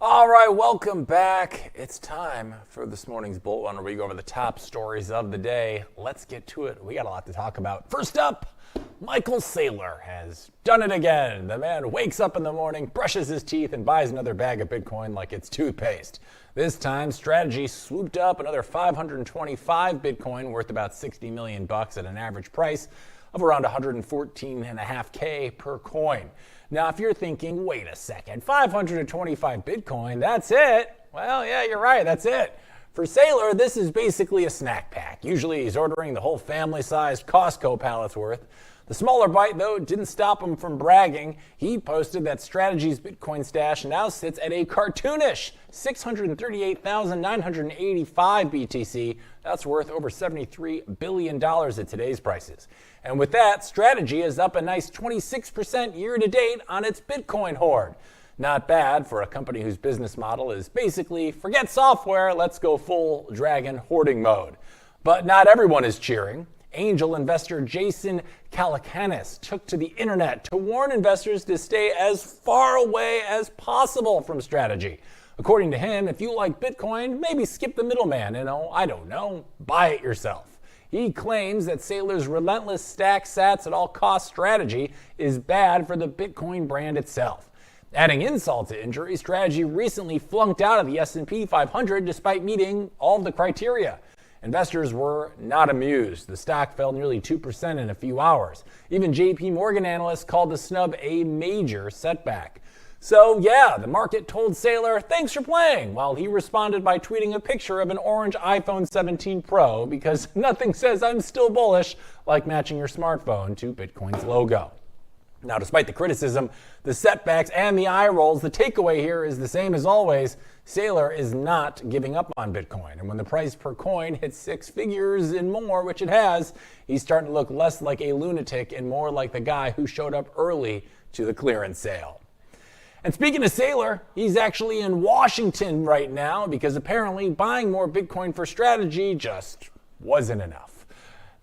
All right, welcome back. It's time for this morning's Bullet Run, where we go over the top stories of the day. Let's get to it. We got a lot to talk about. First up, Michael Saylor has done it again. The man wakes up in the morning, brushes his teeth, and buys another bag of Bitcoin like it's toothpaste. This time, Strategy swooped up another 525 Bitcoin, worth about 60 million bucks at an average price of around 114.5K per coin. Now, if you're thinking, wait a second, 525 Bitcoin, that's it? Well, yeah, you're right, that's it. For Saylor, this is basically a snack pack. Usually he's ordering the whole family-sized Costco pallet's worth. The smaller bite, though, didn't stop him from bragging. He posted that Strategy's Bitcoin stash now sits at a cartoonish 638,985 BTC. That's worth over $73 billion at today's prices. And with that, Strategy is up a nice 26% year to date on its Bitcoin hoard. Not bad for a company whose business model is basically forget software, let's go full dragon hoarding mode. But not everyone is cheering. Angel investor Jason Calacanis took to the internet to warn investors to stay as far away as possible from Strategy. According to him, if you like Bitcoin, maybe skip the middleman and, buy it yourself. He claims that Saylor's relentless stack sats at all cost strategy is bad for the Bitcoin brand itself. Adding insult to injury, Strategy recently flunked out of the S&P 500 despite meeting all of the criteria. Investors were not amused. The stock fell nearly 2% in a few hours. Even JP Morgan analysts called the snub a major setback. So yeah, the market told Saylor, thanks for playing, while he responded by tweeting a picture of an orange iPhone 17 Pro because nothing says I'm still bullish like matching your smartphone to Bitcoin's logo. Now, despite the criticism, the setbacks, and the eye rolls, the takeaway here is the same as always. Saylor is not giving up on Bitcoin. And when the price per coin hits 6 figures and more, which it has, he's starting to look less like a lunatic and more like the guy who showed up early to the clearance sale. And speaking of Saylor, he's actually in Washington right now because apparently buying more Bitcoin for strategy just wasn't enough.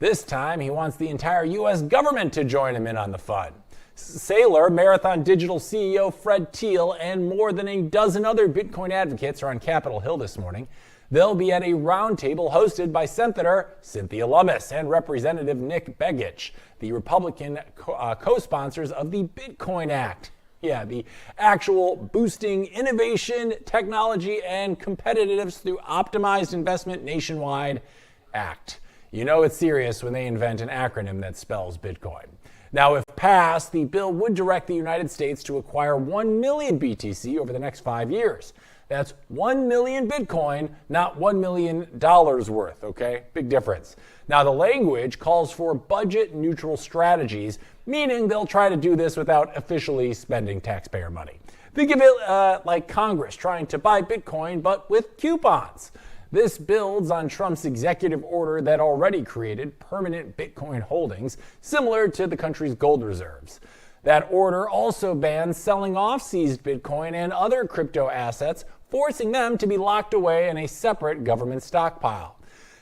This time, he wants the entire U.S. government to join him in on the fun. Saylor, Marathon Digital CEO Fred Thiel, and more than a dozen other Bitcoin advocates are on Capitol Hill this morning. They'll be at a roundtable hosted by Senator Cynthia Lummis and Representative Nick Begich, the Republican co-sponsors of the Bitcoin Act. Yeah, the actual boosting innovation, technology, and competitiveness through optimized investment nationwide act. You know it's serious when they invent an acronym that spells Bitcoin. Now, if passed, the bill would direct the United States to acquire 1 million BTC over the next 5 years. That's 1 million Bitcoin, not $1 million worth, okay? Big difference. Now, the language calls for budget-neutral strategies, meaning they'll try to do this without officially spending taxpayer money. Think of it like Congress trying to buy Bitcoin, but with coupons. This builds on Trump's executive order that already created permanent Bitcoin holdings, similar to the country's gold reserves. That order also bans selling off seized Bitcoin and other crypto assets, forcing them to be locked away in a separate government stockpile.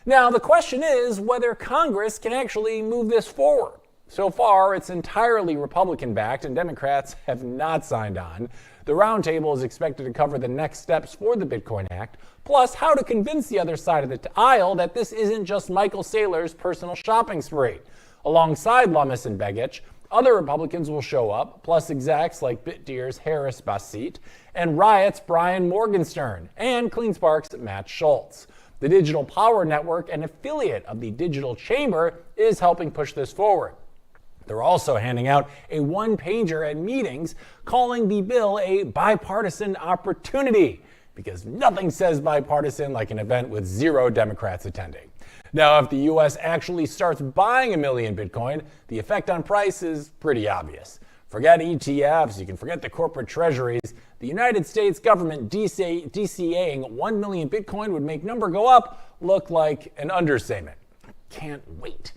Now, the question is whether Congress can actually move this forward. So far, it's entirely Republican-backed, and Democrats have not signed on. The roundtable is expected to cover the next steps for the Bitcoin Act, plus how to convince the other side of the aisle that this isn't just Michael Saylor's personal shopping spree. Alongside Lummis and Begich, other Republicans will show up, plus execs like BitDeer's Harris Basit, and Riot's Brian Morgenstern, and CleanSpark's Matt Schultz. The Digital Power Network, an affiliate of the Digital Chamber, is helping push this forward. They're also handing out a one-pager at meetings calling the bill a bipartisan opportunity, because nothing says bipartisan like an event with 0 Democrats attending. Now, if the U.S. actually starts buying 1 million Bitcoin, the effect on price is pretty obvious. Forget ETFs, you can forget the corporate treasuries. The United States government DCAing 1 million Bitcoin would make number go up look like an understatement. Can't wait.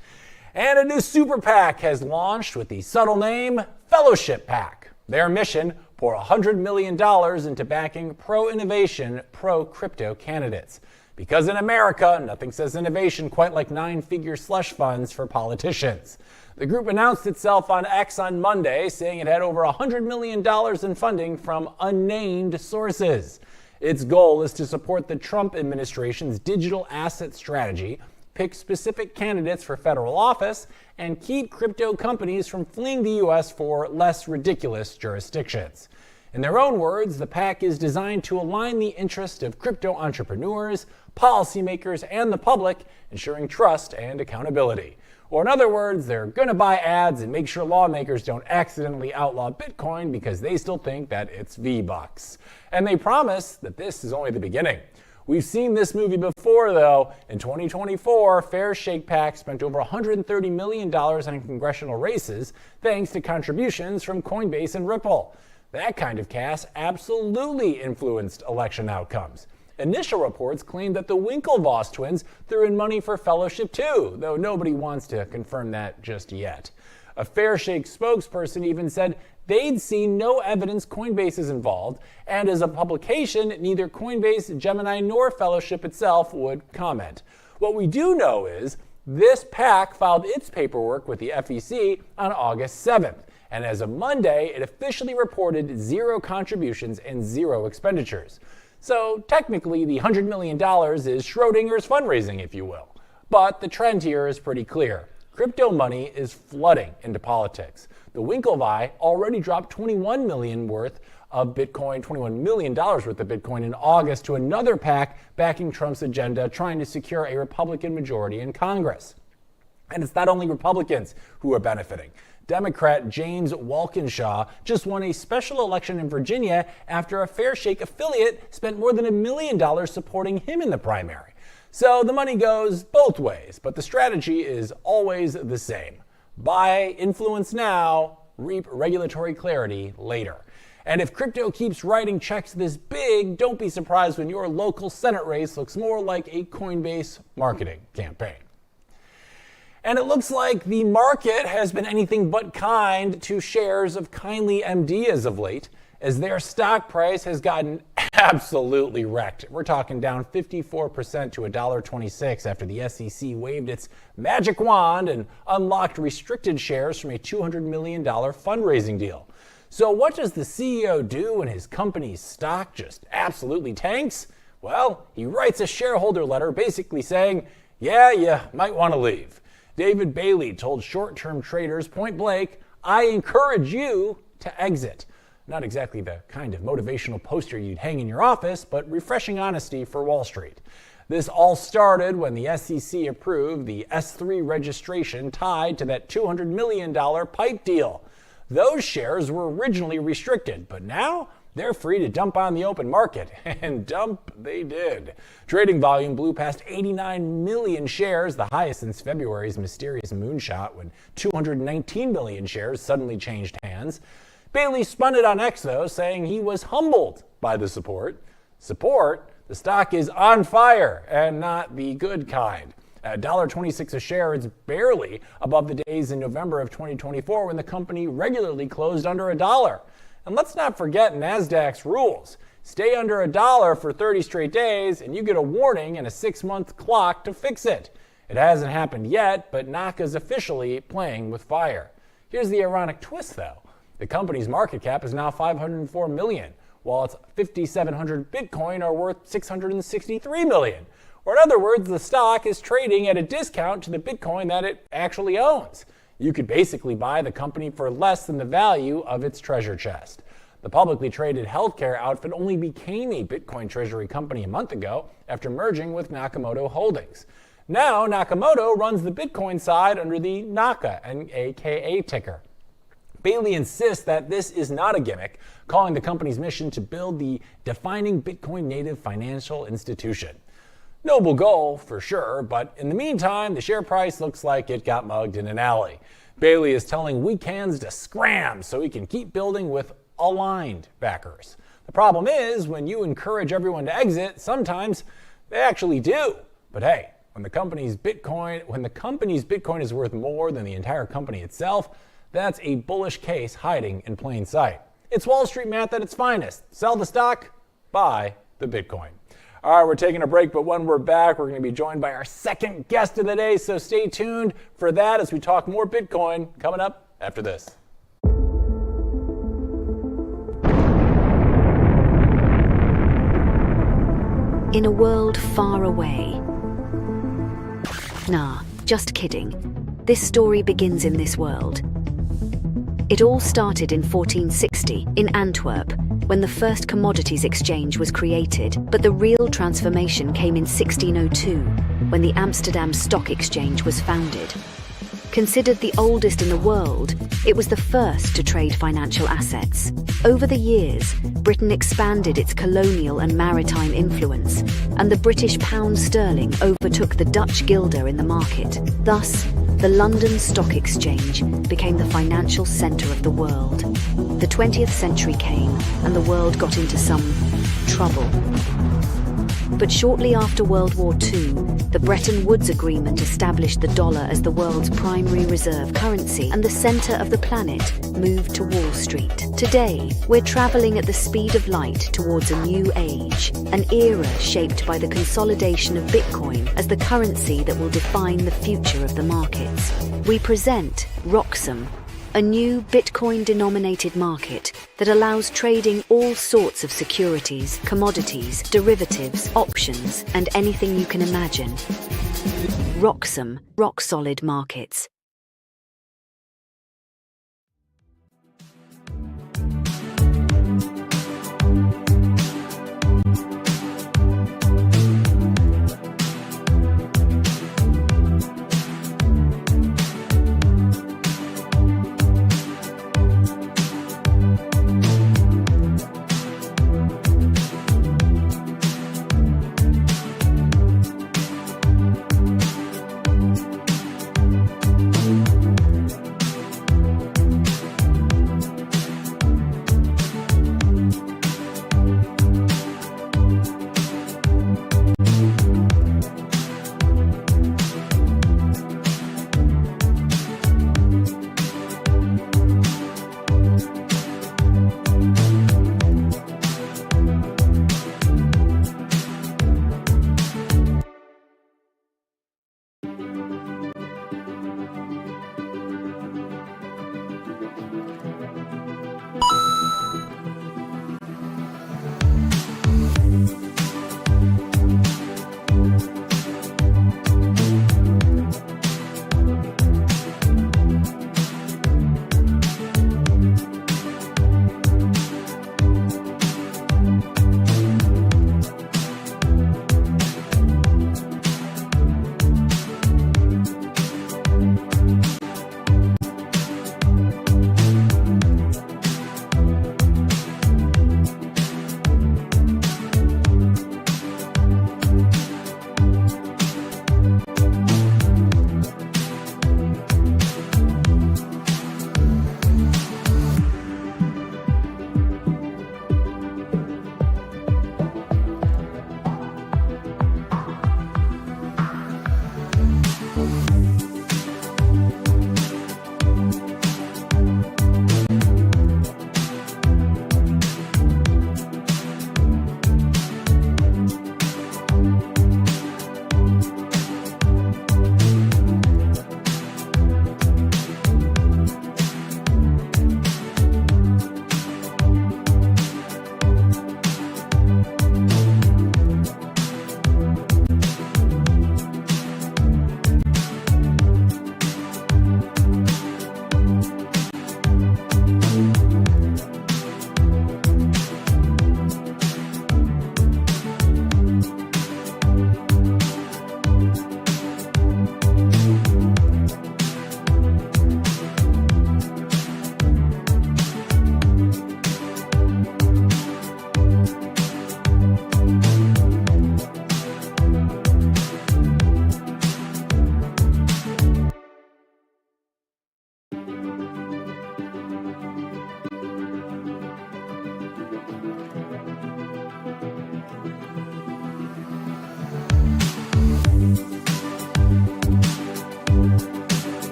And a new super PAC has launched with the subtle name Fellowship PAC. Their mission, pour $100 million into backing pro-innovation, pro-crypto candidates. Because in America, nothing says innovation quite like 9-figure slush funds for politicians. The group announced itself on X on Monday, saying it had over $100 million in funding from unnamed sources. Its goal is to support the Trump administration's digital asset strategy, pick specific candidates for federal office, and keep crypto companies from fleeing the U.S. for less ridiculous jurisdictions. In their own words, the PAC is designed to align the interests of crypto entrepreneurs, policymakers, and the public, ensuring trust and accountability. Or in other words, they're going to buy ads and make sure lawmakers don't accidentally outlaw Bitcoin because they still think that it's V-Bucks. And they promise that this is only the beginning. We've seen this movie before, though. In 2024, Fair Shake PAC spent over $130 million on congressional races thanks to contributions from Coinbase and Ripple. That kind of cash absolutely influenced election outcomes. Initial reports claim that the Winklevoss twins threw in money for Fellowship too, though nobody wants to confirm that just yet. A Fair Shake spokesperson even said they'd seen no evidence Coinbase is involved, and as a publication, neither Coinbase, Gemini, nor Fellowship itself would comment. What we do know is this PAC filed its paperwork with the FEC on August 7th, and as of Monday, it officially reported 0 contributions and 0 expenditures. So technically, the $100 million is Schrodinger's fundraising, if you will. But the trend here is pretty clear. Crypto money is flooding into politics. The Winklevi already dropped $21 million worth of Bitcoin, $21 million worth of Bitcoin in August to another PAC backing Trump's agenda, trying to secure a Republican majority in Congress. And it's not only Republicans who are benefiting. Democrat James Walkinshaw just won a special election in Virginia after a Fairshake affiliate spent more than $1 million supporting him in the primary. So the money goes both ways, but the strategy is always the same. Buy influence now, reap regulatory clarity later. And if crypto keeps writing checks this big, don't be surprised when your local Senate race looks more like a Coinbase marketing campaign. And it looks like the market has been anything but kind to shares of Kindly MD as of late, as their stock price has gotten absolutely wrecked. We're talking down 54% to $1.26 after the SEC waved its magic wand and unlocked restricted shares from a $200 million fundraising deal. So what does the CEO do when his company's stock just absolutely tanks? Well, he writes a shareholder letter basically saying, yeah, you might want to leave. David Bailey told short-term traders point blank, I encourage you to exit. Not exactly the kind of motivational poster you'd hang in your office, but refreshing honesty for Wall Street. This all started when the SEC approved the S3 registration tied to that $200 million pipe deal. Those shares were originally restricted, but now they're free to dump on the open market, and dump they did. Trading volume blew past 89 million shares, the highest since February's mysterious moonshot when 219 million shares suddenly changed hands. Bailey spun it on X, though, saying he was humbled by the support. Support? The stock is on fire, and not the good kind. At $1.26 a share, it's barely above the days in November of 2024 when the company regularly closed under $1. And let's not forget NASDAQ's rules. Stay under $1 for 30 straight days, and you get a warning and a 6-month clock to fix it. It hasn't happened yet, but Naka's officially playing with fire. Here's the ironic twist, though. The company's market cap is now $504 million, while its 5,700 Bitcoin are worth $663 million. Or in other words, the stock is trading at a discount to the Bitcoin that it actually owns. You could basically buy the company for less than the value of its treasure chest. The publicly traded healthcare outfit only became a Bitcoin treasury company a month ago after merging with Nakamoto Holdings. Now, Nakamoto runs the Bitcoin side under the NAKA, aka ticker. Bailey insists that this is not a gimmick, calling the company's mission to build the defining Bitcoin native financial institution. Noble goal, for sure, but in the meantime, the share price looks like it got mugged in an alley. Bailey is telling weak hands to scram so he can keep building with aligned backers. The problem is, when you encourage everyone to exit, sometimes they actually do. But hey, when the company's Bitcoin is worth more than the entire company itself, that's a bullish case hiding in plain sight. It's Wall Street math at its finest. Sell the stock, buy the Bitcoin. All right, we're taking a break, but when we're back, we're going to be joined by our second guest of the day, so stay tuned for that as we talk more Bitcoin coming up after this. In a world far away. Nah, just kidding. This story begins in this world. It all started in 1460 in Antwerp, when the first commodities exchange was created, but the real transformation came in 1602, when the Amsterdam Stock Exchange was founded. Considered the oldest in the world, it was the first to trade financial assets. Over the years, Britain expanded its colonial and maritime influence, and the British pound sterling overtook the Dutch guilder in the market. Thus, the London Stock Exchange became the financial centre of the world. The 20th century came, and the world got into some trouble. But shortly after World War II, the Bretton Woods Agreement established the dollar as the world's primary reserve currency, and the centre of the planet moved to Wall Street. Today, we're travelling at the speed of light towards a new age, an era shaped by the consolidation of Bitcoin as the currency that will define the future of the markets. We present Roxom, a new Bitcoin-denominated market that allows trading all sorts of securities, commodities, derivatives, options, and anything you can imagine. Roxom, rock-solid markets.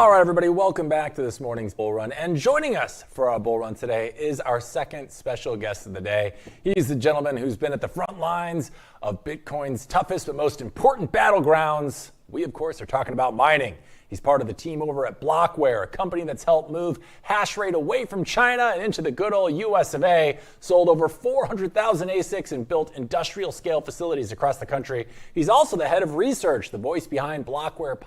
All right, everybody, welcome back to this morning's Bull Run. And joining us for our Bull Run today is our second special guest of the day. He's the gentleman who's been at the front lines of Bitcoin's toughest but most important battlegrounds. We, of course, are talking about mining. He's part of the team over at Blockware, a company that's helped move hash rate away from China and into the good old US of A, sold over 400,000 ASICs and built industrial scale facilities across the country. He's also the head of research, the voice behind Blockware's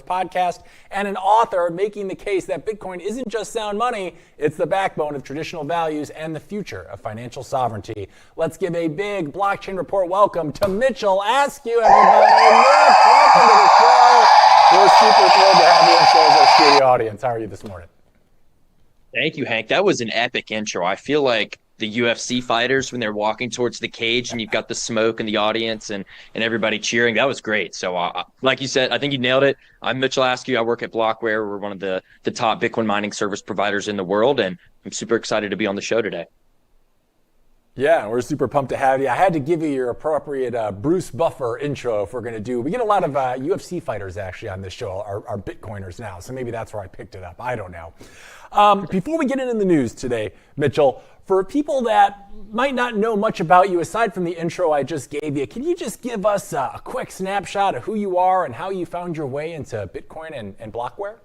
podcast, and an author making the case that Bitcoin isn't just sound money, it's the backbone of traditional values and the future of financial sovereignty. Let's give a big Blockchain Report welcome to Mitchell Askew, everybody. Mitch, welcome to the show. We're super thrilled to have you in show as our studio audience. How are you this morning? Thank you, Hank. That was an epic intro. I feel like the UFC fighters when they're walking towards the cage and you've got the smoke and the audience and everybody cheering. That was great. So like you said, I think you nailed it. I'm Mitchell Askew. I work at Blockware. We're one of the top Bitcoin mining service providers in the world, and I'm super excited to be on the show today. Yeah, we're super pumped to have you. I had to give you your appropriate Bruce Buffer intro if we're going to do. We get a lot of UFC fighters actually on this show, are Bitcoiners now, so maybe that's where I picked it up. I don't know. Before we get into the news today, Mitchell, for people that might not know much about you aside from the intro I just gave you, can you just give us a quick snapshot of who you are and how you found your way into Bitcoin and Blockware?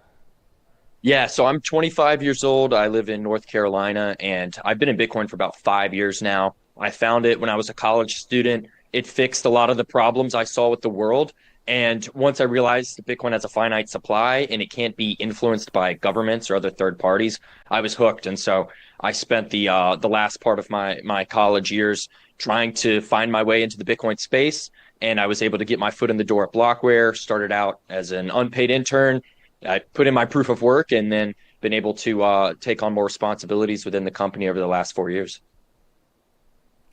Yeah, so I'm 25 years old. I live in North Carolina, and I've been in Bitcoin for about 5 years now. I found it when I was a college student. It fixed a lot of the problems I saw with the world. And once I realized that Bitcoin has a finite supply and it can't be influenced by governments or other third parties, I was hooked. And so I spent the last part of my college years trying to find my way into the Bitcoin space. And I was able to get my foot in the door at Blockware, started out as an unpaid intern. I put in my proof of work and then been able to take on more responsibilities within the company over the last 4 years.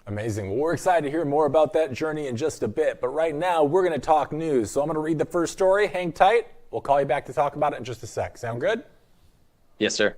Amazing. Well, we're excited to hear more about that journey in just a bit. But right now, we're going to talk news. So I'm going to read the first story. Hang tight. We'll call you back to talk about it in just a sec. Sound good? Yes, sir.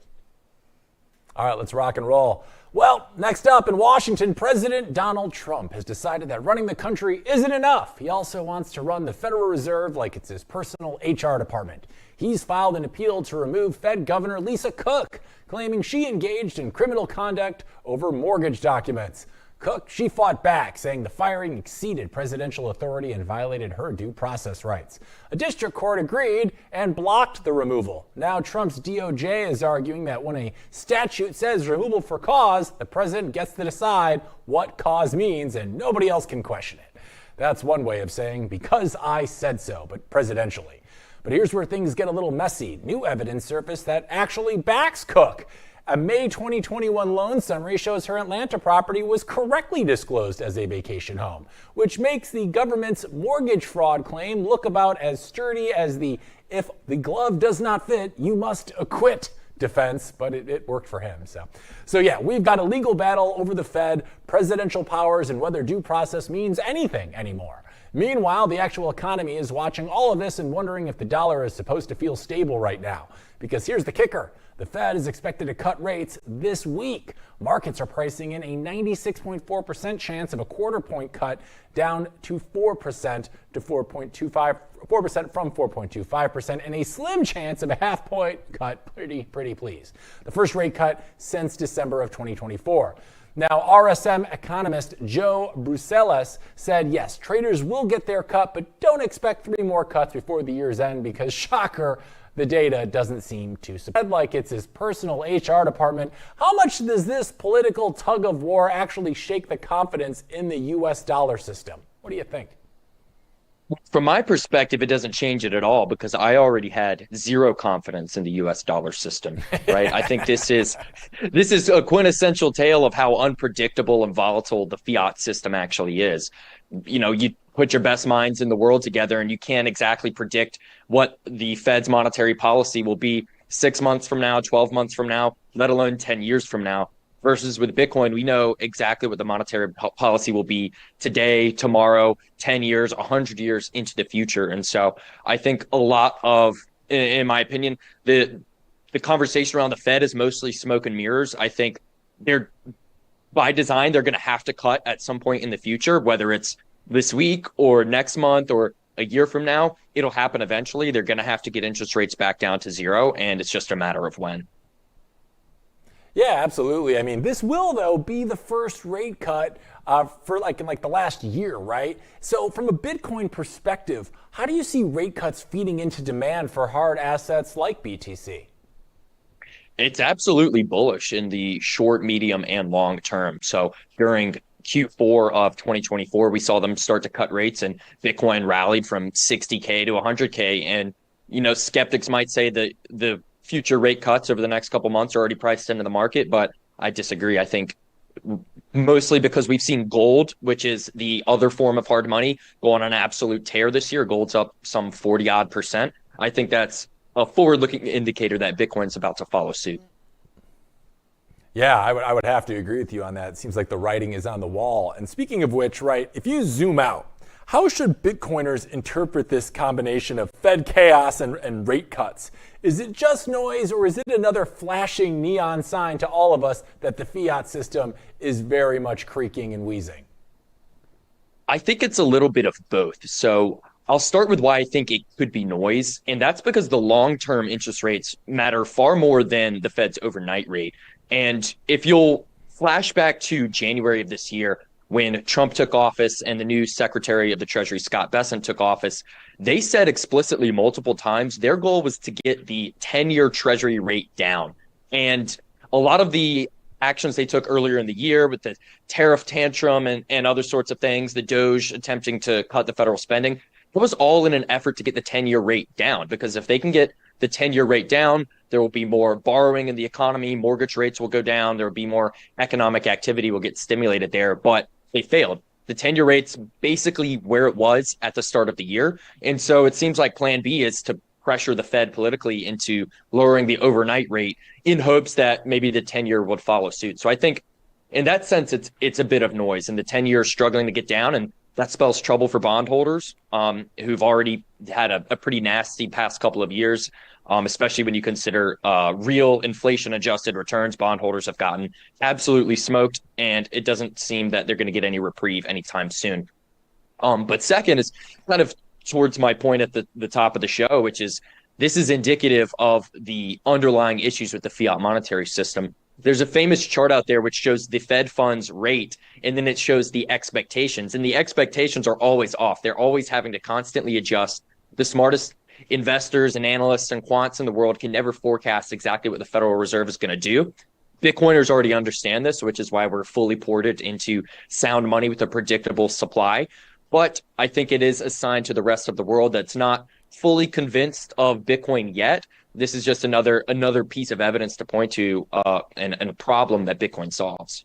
All right, let's rock and roll. Well, next up in Washington, President Donald Trump has decided that running the country isn't enough. He also wants to run the Federal Reserve like it's his personal HR department. He's filed an appeal to remove Fed Governor Lisa Cook, claiming she engaged in criminal conduct over mortgage documents. Cook, she fought back, saying the firing exceeded presidential authority and violated her due process rights. A district court agreed and blocked the removal. Now Trump's DOJ is arguing that when a statute says removal for cause, the president gets to decide what cause means and nobody else can question it. That's one way of saying, because I said so, but presidentially. But here's where things get a little messy. New evidence surfaced that actually backs Cook. A May 2021 loan summary shows her Atlanta property was correctly disclosed as a vacation home, which makes the government's mortgage fraud claim look about as sturdy as the "if the glove does not fit, you must acquit" defense, but it worked for him. So yeah, we've got a legal battle over the Fed, presidential powers, and whether due process means anything anymore. Meanwhile, the actual economy is watching all of this and wondering if the dollar is supposed to feel stable right now. Because here's the kicker. The Fed is expected to cut rates this week. Markets are pricing in a 96.4% chance of a quarter point cut, down to 4% to 4.25% from 4.25%, and a slim chance of a half point cut. Pretty please. The first rate cut since December of 2024. Now, RSM economist Joe Bruselas said, yes, traders will get their cut, but don't expect 3 more cuts before the year's end because, shocker, the data doesn't seem to support. Like it's his personal HR department. How much does this political tug of war actually shake the confidence in the U.S. dollar system? What do you think? From my perspective, it doesn't change it at all because I already had zero confidence in the U.S. dollar system, right? I think this is a quintessential tale of how unpredictable and volatile the fiat system actually is. You know, you put your best minds in the world together and you can't exactly predict what the Fed's monetary policy will be 6 months from now, 12 months from now, let alone 10 years from now. Versus with Bitcoin, we know exactly what the monetary policy will be today, tomorrow, 10 years, 100 years into the future. And so I think a lot of, in my opinion, the conversation around the Fed is mostly smoke and mirrors. I think by design, they're going to have to cut at some point in the future, whether it's this week or next month or a year from now, it'll happen eventually. They're going to have to get interest rates back down to zero, and it's just a matter of when. Yeah, absolutely. I mean, this will, though, be the first rate cut for in the last year, right? So from a Bitcoin perspective, how do you see rate cuts feeding into demand for hard assets like BTC? It's absolutely bullish in the short, medium, and long term. So during Q4 of 2024, we saw them start to cut rates, and Bitcoin rallied from 60K to 100K. And, skeptics might say that the future rate cuts over the next couple months are already priced into the market, but I disagree. I think mostly because we've seen gold, which is the other form of hard money, go on an absolute tear this year. Gold's up some 40-odd%. I think that's a forward-looking indicator that Bitcoin's about to follow suit. Yeah, I would have to agree with you on that. It seems like the writing is on the wall. And speaking of which, right, if you zoom out, how should Bitcoiners interpret this combination of Fed chaos and rate cuts? Is it just noise, or is it another flashing neon sign to all of us that the fiat system is very much creaking and wheezing? I think it's a little bit of both. So I'll start with why I think it could be noise, and that's because the long-term interest rates matter far more than the Fed's overnight rate. And if you'll flash back to January of this year, when Trump took office and the new Secretary of the Treasury, Scott Bessent, took office, they said explicitly multiple times their goal was to get the 10-year Treasury rate down. And a lot of the actions they took earlier in the year with the tariff tantrum and other sorts of things, the Doge attempting to cut the federal spending, it was all in an effort to get the 10-year rate down. Because if they can get the 10-year rate down, there will be more borrowing in the economy, mortgage rates will go down, there will be more economic activity will get stimulated there. But they failed. The 10-year rate's basically where it was at the start of the year. And so it seems like plan B is to pressure the Fed politically into lowering the overnight rate in hopes that maybe the 10-year would follow suit. So I think in that sense, it's a bit of noise, and the 10-year is struggling to get down, and that spells trouble for bondholders who've already had a pretty nasty past couple of years. Especially when you consider real inflation-adjusted returns. Bondholders have gotten absolutely smoked, and it doesn't seem that they're going to get any reprieve anytime soon. But second is kind of towards my point at the top of the show, which is this is indicative of the underlying issues with the fiat monetary system. There's a famous chart out there which shows the Fed funds rate, and then it shows the expectations. And the expectations are always off. They're always having to constantly adjust. The smartest investors and analysts and quants in the world can never forecast exactly what the Federal Reserve is going to do. Bitcoiners already understand this, which is why we're fully ported into sound money with a predictable supply. But I think it is a sign to the rest of the world that's not fully convinced of Bitcoin yet. This is just another piece of evidence to point to and a problem that Bitcoin solves.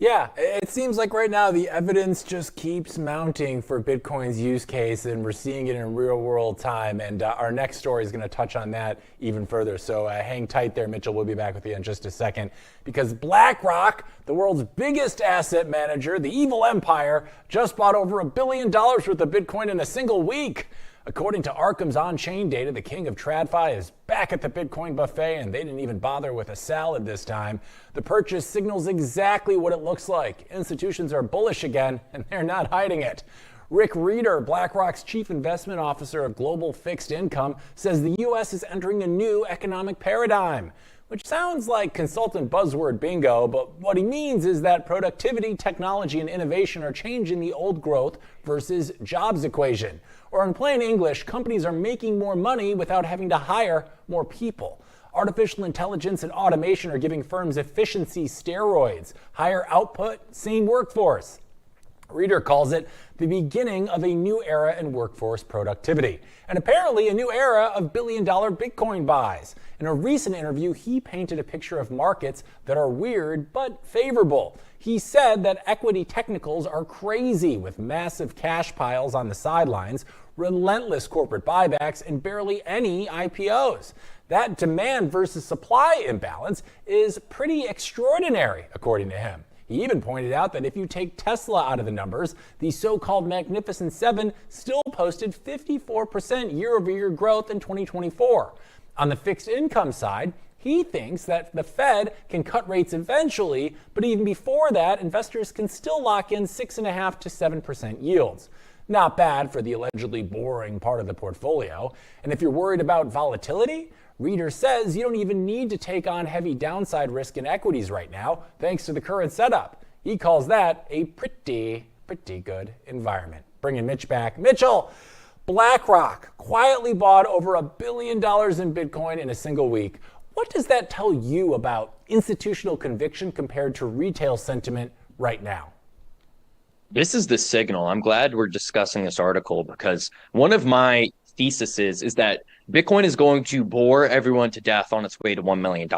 Yeah, it seems like right now the evidence just keeps mounting for Bitcoin's use case, and we're seeing it in real world time. And our next story is going to touch on that even further. So hang tight there, Mitchell. We'll be back with you in just a second, because BlackRock, the world's biggest asset manager, the evil empire, just bought over $1 billion worth of Bitcoin in a single week. According to Arkham's on-chain data, the king of TradFi is back at the Bitcoin buffet, and they didn't even bother with a salad this time. The purchase signals exactly what it looks like. Institutions are bullish again, and they're not hiding it. Rick Reeder, BlackRock's chief investment officer of global fixed income, says the U.S. is entering a new economic paradigm, which sounds like consultant buzzword bingo, but what he means is that productivity, technology, and innovation are changing the old growth versus jobs equation. Or in plain English, companies are making more money without having to hire more people. Artificial intelligence and automation are giving firms efficiency steroids, higher output, same workforce. Reader calls it the beginning of a new era in workforce productivity, and apparently a new era of billion-dollar Bitcoin buys. In a recent interview, he painted a picture of markets that are weird but favorable. He said that equity technicals are crazy, with massive cash piles on the sidelines, relentless corporate buybacks, and barely any IPOs. That demand versus supply imbalance is pretty extraordinary, according to him. He even pointed out that if you take Tesla out of the numbers, the so-called Magnificent Seven still posted 54% year-over-year growth in 2024. On the fixed income side, he thinks that the Fed can cut rates eventually, but even before that, investors can still lock in 6.5% to 7% yields. Not bad for the allegedly boring part of the portfolio. And if you're worried about volatility, Reader says you don't even need to take on heavy downside risk in equities right now, thanks to the current setup. He calls that a pretty good environment. Bringing Mitch back. Mitchell, BlackRock quietly bought over $1 billion in Bitcoin in a single week. What does that tell you about institutional conviction compared to retail sentiment right now? This is the signal. I'm glad we're discussing this article because one of my thesis is that Bitcoin is going to bore everyone to death on its way to $1 million.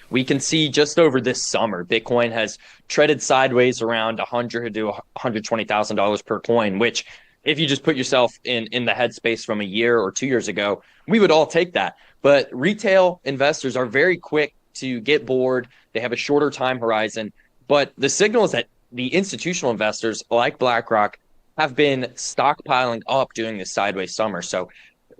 We can see just over this summer, Bitcoin has treaded sideways around $100,000 to $120,000 per coin, which if you just put yourself in the headspace from a year or 2 years ago, we would all take that. But retail investors are very quick to get bored. They have a shorter time horizon. But the signal is that the institutional investors like BlackRock have been stockpiling up during this sideways summer. So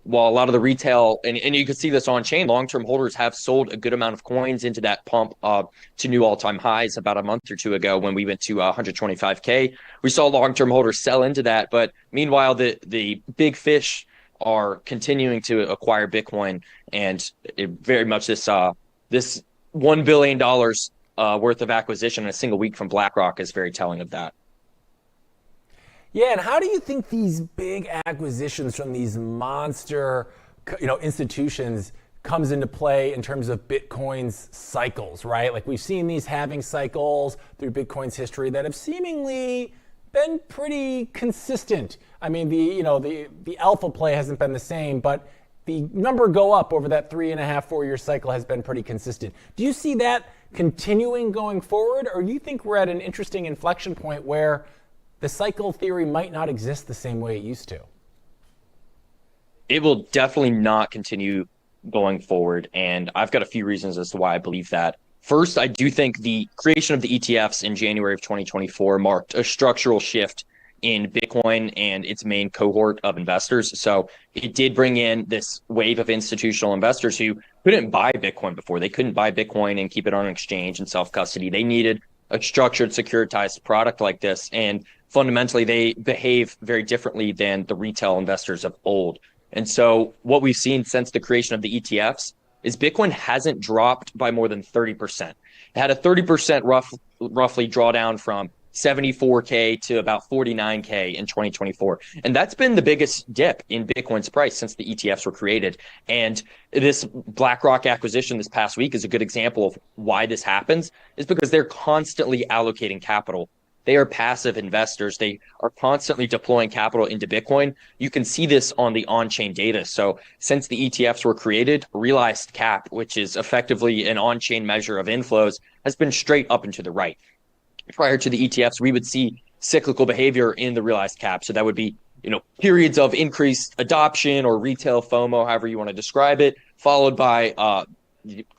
while a lot of the retail, and you can see this on chain, long-term holders have sold a good amount of coins into that pump to new all-time highs about a month or two ago when we went to 125K. We saw long-term holders sell into that. But meanwhile, the big fish are continuing to acquire Bitcoin. And very much this $1 billion worth of acquisition in a single week from BlackRock is very telling of that. Yeah, and how do you think these big acquisitions from these monster, institutions comes into play in terms of Bitcoin's cycles, right? Like we've seen these halving cycles through Bitcoin's history that have seemingly been pretty consistent. I mean, the alpha play hasn't been the same, but the number go up over that 3.5, 4 year cycle has been pretty consistent. Do you see that continuing going forward, or do you think we're at an interesting inflection point where the cycle theory might not exist the same way it used to? It will definitely not continue going forward. And I've got a few reasons as to why I believe that. First, I do think the creation of the ETFs in January of 2024 marked a structural shift in Bitcoin and its main cohort of investors. So it did bring in this wave of institutional investors who couldn't buy Bitcoin before. They couldn't buy Bitcoin and keep it on an exchange and self-custody. They needed a structured, securitized product like this. And fundamentally, they behave very differently than the retail investors of old. And so what we've seen since the creation of the ETFs is Bitcoin hasn't dropped by more than 30%. It had a 30% roughly drawdown from 74K to about 49K in 2024. And that's been the biggest dip in Bitcoin's price since the ETFs were created. And this BlackRock acquisition this past week is a good example of why this happens, is because they're constantly allocating capital. They are passive investors. They are constantly deploying capital into Bitcoin. You can see this on the on-chain data. So since the ETFs were created, realized cap, which is effectively an on-chain measure of inflows, has been straight up and to the right. Prior to the ETFs, we would see cyclical behavior in the realized cap. So that would be, periods of increased adoption or retail FOMO, however you want to describe it, followed by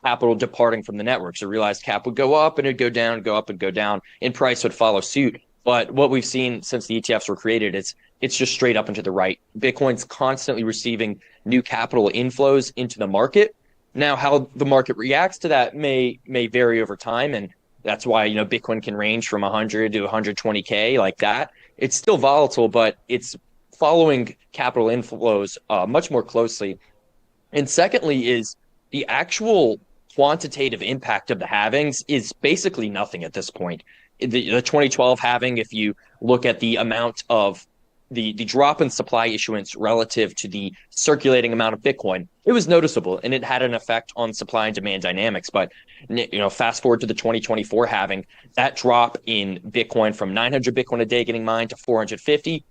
capital departing from the network. So realized cap would go up and it'd go down, go up and go down, and price would follow suit. But what we've seen since the ETFs were created, it's just straight up and to the right. Bitcoin's constantly receiving new capital inflows into the market. Now, how the market reacts to that may vary over time, and that's why Bitcoin can range from 100 to 120K like that. It's still volatile, but it's following capital inflows much more closely. And secondly is the actual quantitative impact of the halvings is basically nothing at this point. The 2012 halving, if you look at the amount of the drop in supply issuance relative to the circulating amount of Bitcoin, it was noticeable and it had an effect on supply and demand dynamics. But fast forward to the 2024 halving, that drop in Bitcoin from 900 Bitcoin a day getting mined to 450,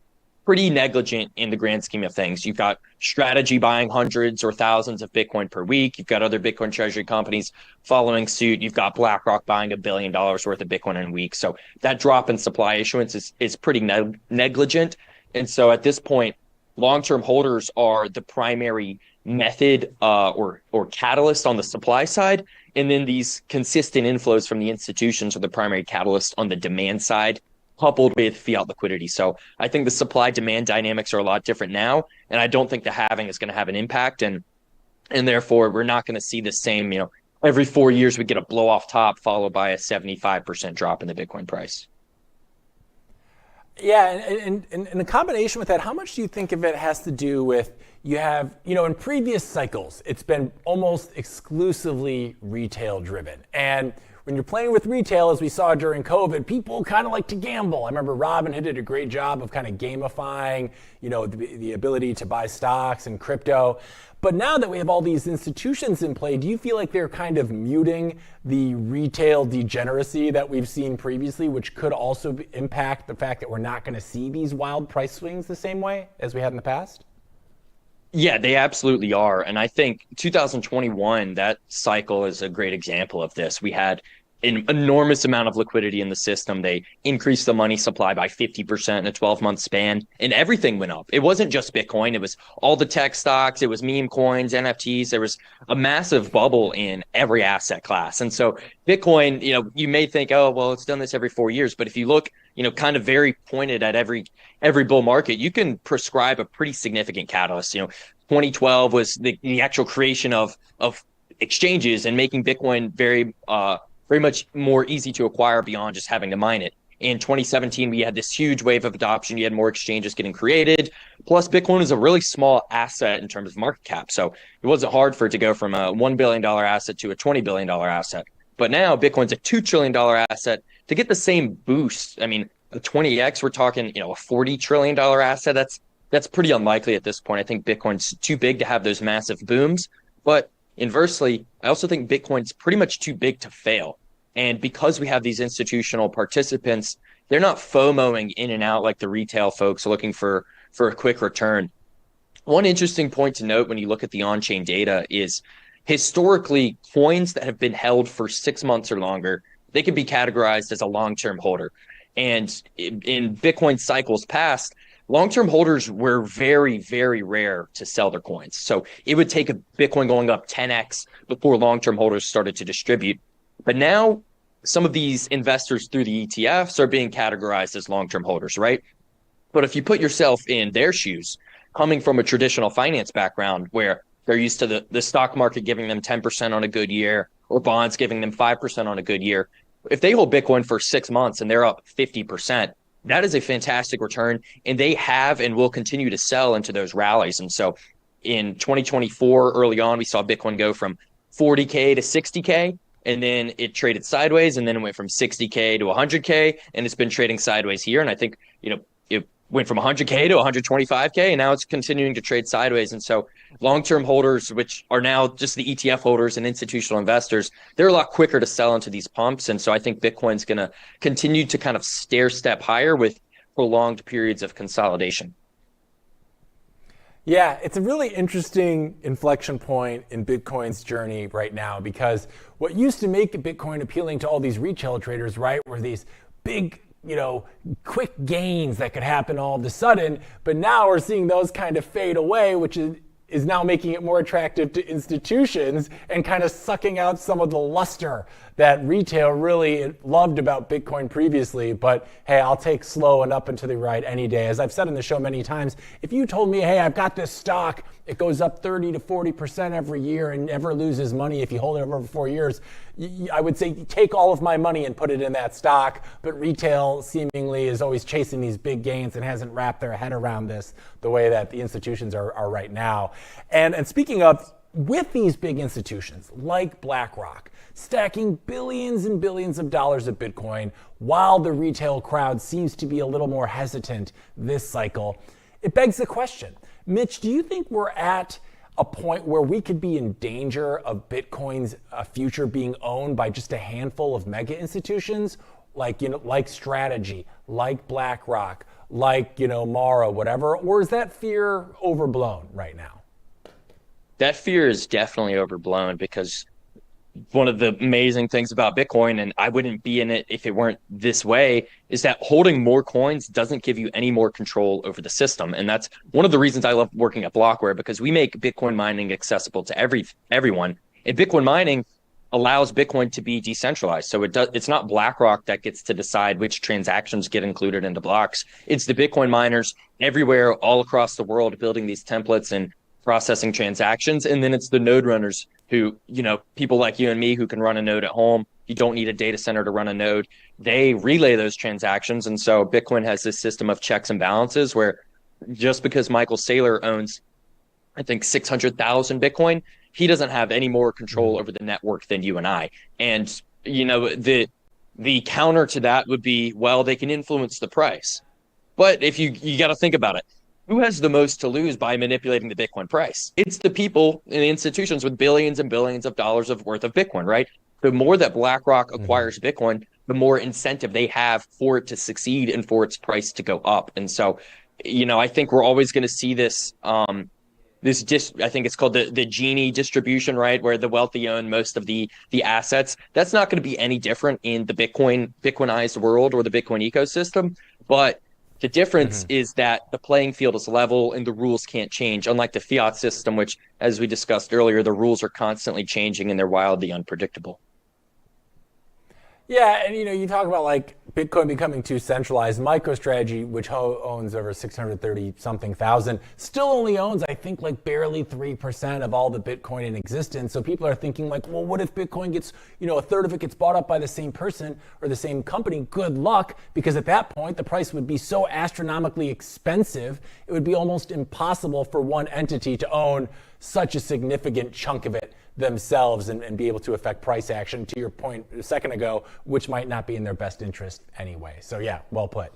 pretty negligent in the grand scheme of things. You've got Strategy buying hundreds or thousands of Bitcoin per week. You've got other Bitcoin treasury companies following suit. You've got BlackRock buying $1 billion worth of Bitcoin in a week. So that drop in supply issuance is pretty negligent. And so at this point, long-term holders are the primary method or catalyst on the supply side. And then these consistent inflows from the institutions are the primary catalyst on the demand side, coupled with fiat liquidity. So I think the supply-demand dynamics are a lot different now, and I don't think the halving is going to have an impact, and therefore we're not going to see the same, every 4 years we get a blow off top followed by a 75% drop in the Bitcoin price. Yeah, and in combination with that, how much do you think of it has to do with you have, in previous cycles, it's been almost exclusively retail driven. And when you're playing with retail, as we saw during COVID, people kind of like to gamble. I remember Robinhood did a great job of kind of gamifying, the ability to buy stocks and crypto. But now that we have all these institutions in play, do you feel like they're kind of muting the retail degeneracy that we've seen previously, which could also impact the fact that we're not going to see these wild price swings the same way as we had in the past? Yeah, they absolutely are. And I think 2021, that cycle is a great example of this. We had an enormous amount of liquidity in the system. They increased the money supply by 50% in a 12-month span, and everything went up. It wasn't just Bitcoin. It was all the tech stocks. It was meme coins, NFTs. There was a massive bubble in every asset class. And so Bitcoin, you may think, oh, well, it's done this every 4 years. But if you look, kind of very pointed at every bull market, you can prescribe a pretty significant catalyst. 2012 was the actual creation of exchanges and making Bitcoin very much more easy to acquire beyond just having to mine it. In 2017, we had this huge wave of adoption. You had more exchanges getting created. Plus, Bitcoin is a really small asset in terms of market cap. So it wasn't hard for it to go from a $1 billion asset to a $20 billion asset. But now Bitcoin's a $2 trillion asset. To get the same boost, a 20x, we're talking, a $40 trillion asset. That's pretty unlikely at this point. I think Bitcoin's too big to have those massive booms. But inversely, I also think Bitcoin's pretty much too big to fail. And because we have these institutional participants, they're not FOMOing in and out like the retail folks looking for a quick return. One interesting point to note when you look at the on-chain data is historically coins that have been held for 6 months or longer, they can be categorized as a long-term holder. And in Bitcoin cycles past, long-term holders were very, very rare to sell their coins. So it would take a Bitcoin going up 10x before long-term holders started to distribute. But now some of these investors through the ETFs are being categorized as long-term holders, right? But if you put yourself in their shoes, coming from a traditional finance background where they're used to the stock market giving them 10% on a good year or bonds giving them 5% on a good year, if they hold Bitcoin for 6 months and they're up 50%, that is a fantastic return, and they have and will continue to sell into those rallies. And so in 2024, early on, we saw Bitcoin go from 40K to 60K, and then it traded sideways, and then it went from 60K to 100K, and it's been trading sideways here. And I think, it went from 100K to 125K, and now it's continuing to trade sideways. And so long-term holders, which are now just the ETF holders and institutional investors, they're a lot quicker to sell into these pumps. And so I think Bitcoin's going to continue to kind of stair step higher with prolonged periods of consolidation. Yeah, it's a really interesting inflection point in Bitcoin's journey right now, because what used to make Bitcoin appealing to all these retail traders, right, were these big, quick gains that could happen all of a sudden. But now we're seeing those kind of fade away, which is now making it more attractive to institutions and kind of sucking out some of the luster that retail really loved about Bitcoin previously. But hey, I'll take slow and up and to the right any day. As I've said in the show many times, if you told me, hey, I've got this stock, it goes up 30 to 40% every year and never loses money if you hold it over 4 years, I would say take all of my money and put it in that stock. But retail seemingly is always chasing these big gains and hasn't wrapped their head around this the way that the institutions are right now. And speaking of, with these big institutions like BlackRock stacking billions and billions of dollars of Bitcoin, while the retail crowd seems to be a little more hesitant this cycle, it begs the question, Mitch, do you think we're at a point where we could be in danger of Bitcoin's future being owned by just a handful of mega institutions like Strategy, like BlackRock, like Mara, whatever, or is that fear overblown right now? That fear is definitely overblown, because one of the amazing things about Bitcoin, and I wouldn't be in it if it weren't this way, is that holding more coins doesn't give you any more control over the system. And that's one of the reasons I love working at Blockware, because we make Bitcoin mining accessible to everyone. And Bitcoin mining allows Bitcoin to be decentralized. So it's not BlackRock that gets to decide which transactions get included into blocks. It's the Bitcoin miners everywhere, all across the world, building these templates and processing transactions. And then it's the node runners who, people like you and me who can run a node at home You don't need a data center to run a node. They relay those transactions. And so Bitcoin has this system of checks and balances where just because Michael Saylor owns, I think, 600,000 Bitcoin, he doesn't have any more control over the network than you and I. And, the counter to that would be, well, they can influence the price. But if you got to think about it, who has the most to lose by manipulating the Bitcoin price? It's the people and the institutions with billions and billions of dollars worth of Bitcoin, right? The more that BlackRock acquires Bitcoin, the more incentive they have for it to succeed and for its price to go up. And so, I think we're always going to see this. I think it's called the Gini distribution, right? Where the wealthy own most of the assets. That's not going to be any different in the Bitcoinized world or the Bitcoin ecosystem. But the difference is that the playing field is level and the rules can't change, unlike the fiat system, which, as we discussed earlier, the rules are constantly changing and they're wildly unpredictable. Yeah, and you talk about like Bitcoin becoming too centralized. MicroStrategy, which owns over 630-something thousand, still only owns, I think, like barely 3% of all the Bitcoin in existence. So people are thinking like, well, what if Bitcoin gets, a third of it gets bought up by the same person or the same company? Good luck, because at that point, the price would be so astronomically expensive, it would be almost impossible for one entity to own such a significant chunk of it themselves and be able to affect price action, to your point a second ago, which might not be in their best interest anyway. So yeah, well put.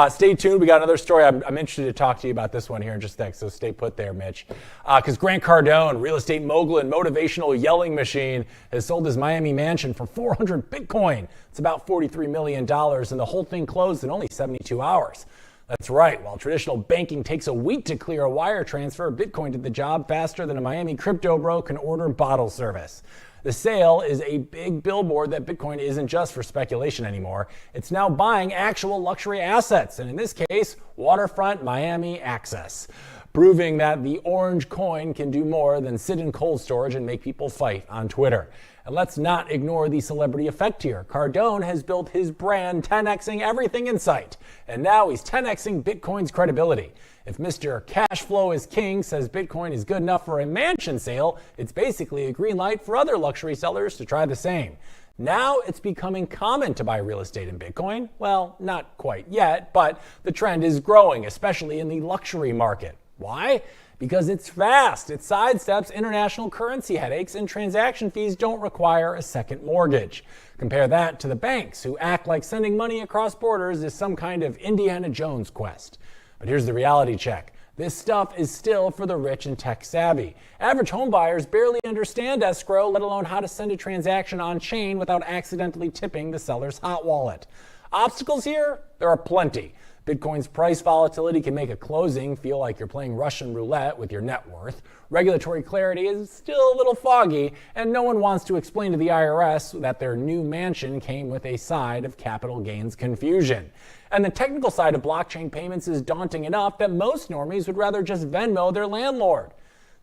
Stay tuned. We got another story. I'm interested to talk to you about this one here in just a sec, so stay put there, Mitch. Because Grant Cardone, real estate mogul and motivational yelling machine, has sold his Miami mansion for 400 Bitcoin. It's about $43 million, and the whole thing closed in only 72 hours. That's right. While traditional banking takes a week to clear a wire transfer, Bitcoin did the job faster than a Miami crypto bro can order bottle service. The sale is a big billboard that Bitcoin isn't just for speculation anymore. It's now buying actual luxury assets, and in this case, waterfront Miami access, proving that the orange coin can do more than sit in cold storage and make people fight on Twitter. And let's not ignore the celebrity effect here. Cardone has built his brand 10xing everything in sight, and now he's 10xing Bitcoin's credibility. If Mr. Cash Flow is King says Bitcoin is good enough for a mansion sale, it's basically a green light for other luxury sellers to try the same. Now it's becoming common to buy real estate in Bitcoin. Well, not quite yet, but the trend is growing, especially in the luxury market. Why? Because it's fast, it sidesteps international currency headaches, and transaction fees don't require a second mortgage. Compare that to the banks, who act like sending money across borders is some kind of Indiana Jones quest. But here's the reality check. This stuff is still for the rich and tech savvy. Average home buyers barely understand escrow, let alone how to send a transaction on chain without accidentally tipping the seller's hot wallet. Obstacles here? There are plenty. Bitcoin's price volatility can make a closing feel like you're playing Russian roulette with your net worth. Regulatory clarity is still a little foggy, and no one wants to explain to the IRS that their new mansion came with a side of capital gains confusion. And the technical side of blockchain payments is daunting enough that most normies would rather just Venmo their landlord.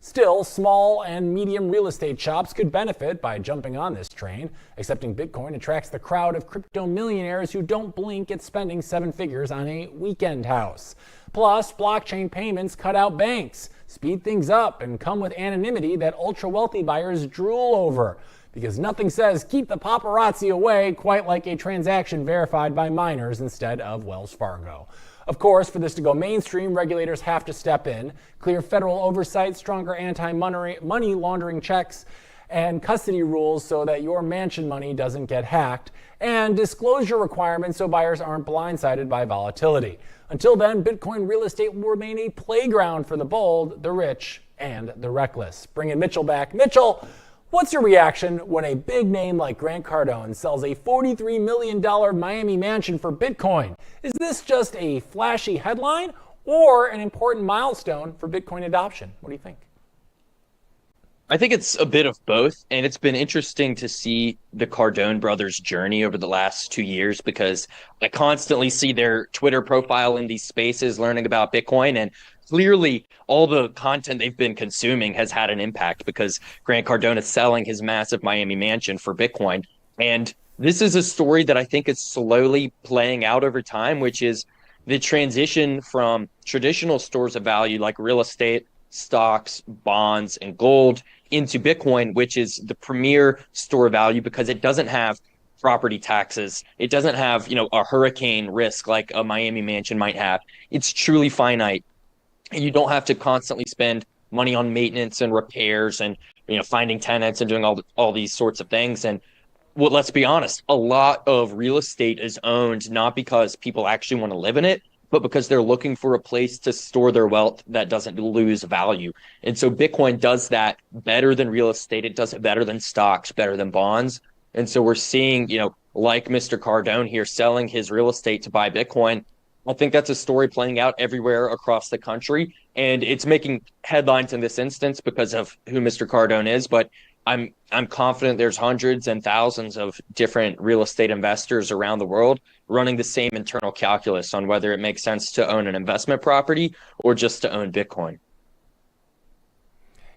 Still, small and medium real estate shops could benefit by jumping on this train. Accepting Bitcoin attracts the crowd of crypto millionaires who don't blink at spending 7 figures on a weekend house. Plus, blockchain payments cut out banks, speed things up, and come with anonymity that ultra-wealthy buyers drool over. Because nothing says keep the paparazzi away quite like a transaction verified by miners instead of Wells Fargo. Of course, for this to go mainstream, regulators have to step in, clear federal oversight, stronger anti-money laundering checks, and custody rules so that your mansion money doesn't get hacked, and disclosure requirements so buyers aren't blindsided by volatility. Until then, Bitcoin real estate will remain a playground for the bold, the rich, and the reckless. Bringing Mitchell back. Mitchell, what's your reaction when a big name like Grant Cardone sells a $43 million Miami mansion for Bitcoin? Is this just a flashy headline or an important milestone for Bitcoin adoption? What do you think? I think it's a bit of both, and it's been interesting to see the Cardone brothers' journey over the last 2 years because I constantly see their Twitter profile in these spaces learning about Bitcoin, and clearly all the content they've been consuming has had an impact because Grant Cardone is selling his massive Miami mansion for Bitcoin. And this is a story that I think is slowly playing out over time, which is the transition from traditional stores of value like real estate, stocks, bonds, and gold into Bitcoin, which is the premier store of value because it doesn't have property taxes. It doesn't have, a hurricane risk like a Miami mansion might have. It's truly finite. And you don't have to constantly spend money on maintenance and repairs and, finding tenants and doing all these sorts of things. And well, let's be honest, a lot of real estate is owned not because people actually want to live in it, but because they're looking for a place to store their wealth that doesn't lose value. And so Bitcoin does that better than real estate. It does it better than stocks, better than bonds. And so we're seeing, like Mr. Cardone here selling his real estate to buy Bitcoin. I think that's a story playing out everywhere across the country. And it's making headlines in this instance because of who Mr. Cardone is. But I'm confident there's hundreds and thousands of different real estate investors around the world running the same internal calculus on whether it makes sense to own an investment property or just to own Bitcoin.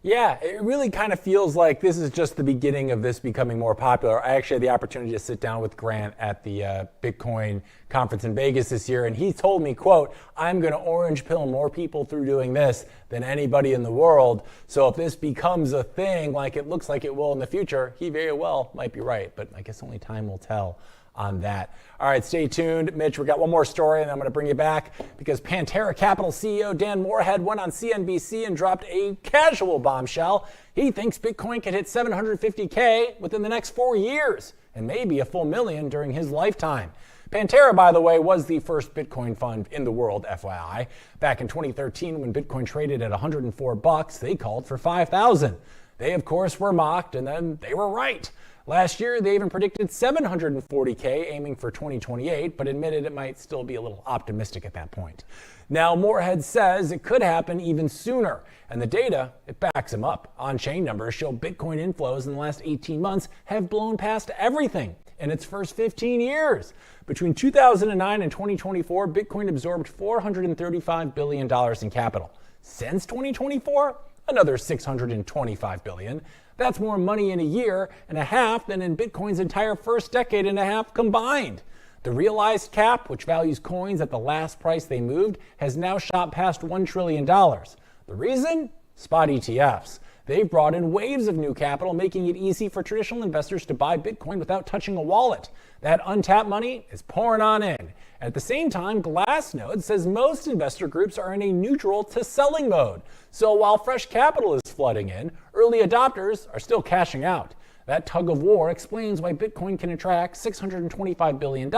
Yeah, it really kind of feels like this is just the beginning of this becoming more popular. I actually had the opportunity to sit down with Grant at the Bitcoin conference in Vegas this year, and he told me, quote, I'm going to orange pill more people through doing this than anybody in the world. So if this becomes a thing like it looks like it will in the future, he very well might be right, but I guess only time will tell on that. All right, stay tuned. Mitch, we got one more story, and I'm going to bring you back because Pantera Capital CEO Dan Morehead went on CNBC and dropped a casual bombshell. He thinks Bitcoin could hit $750K within the next 4 years and maybe a full million during his lifetime. Pantera, by the way, was the first Bitcoin fund in the world, FYI. Back in 2013, when Bitcoin traded at $104, they called for 5,000. They, of course, were mocked, and then they were right. Last year, they even predicted 740K, aiming for 2028, but admitted it might still be a little optimistic at that point. Now, Morehead says it could happen even sooner, and the data, it backs him up. On-chain numbers show Bitcoin inflows in the last 18 months have blown past everything in its first 15 years. Between 2009 and 2024, Bitcoin absorbed $435 billion in capital. Since 2024, another $625 billion. That's more money in a year and a half than in Bitcoin's entire first decade and a half combined. The realized cap, which values coins at the last price they moved, has now shot past $1 trillion. The reason? Spot ETFs. They've brought in waves of new capital, making it easy for traditional investors to buy Bitcoin without touching a wallet. That untapped money is pouring on in. At the same time, Glassnode says most investor groups are in a neutral to selling mode. So while fresh capital is flooding in, early adopters are still cashing out. That tug of war explains why Bitcoin can attract $625 billion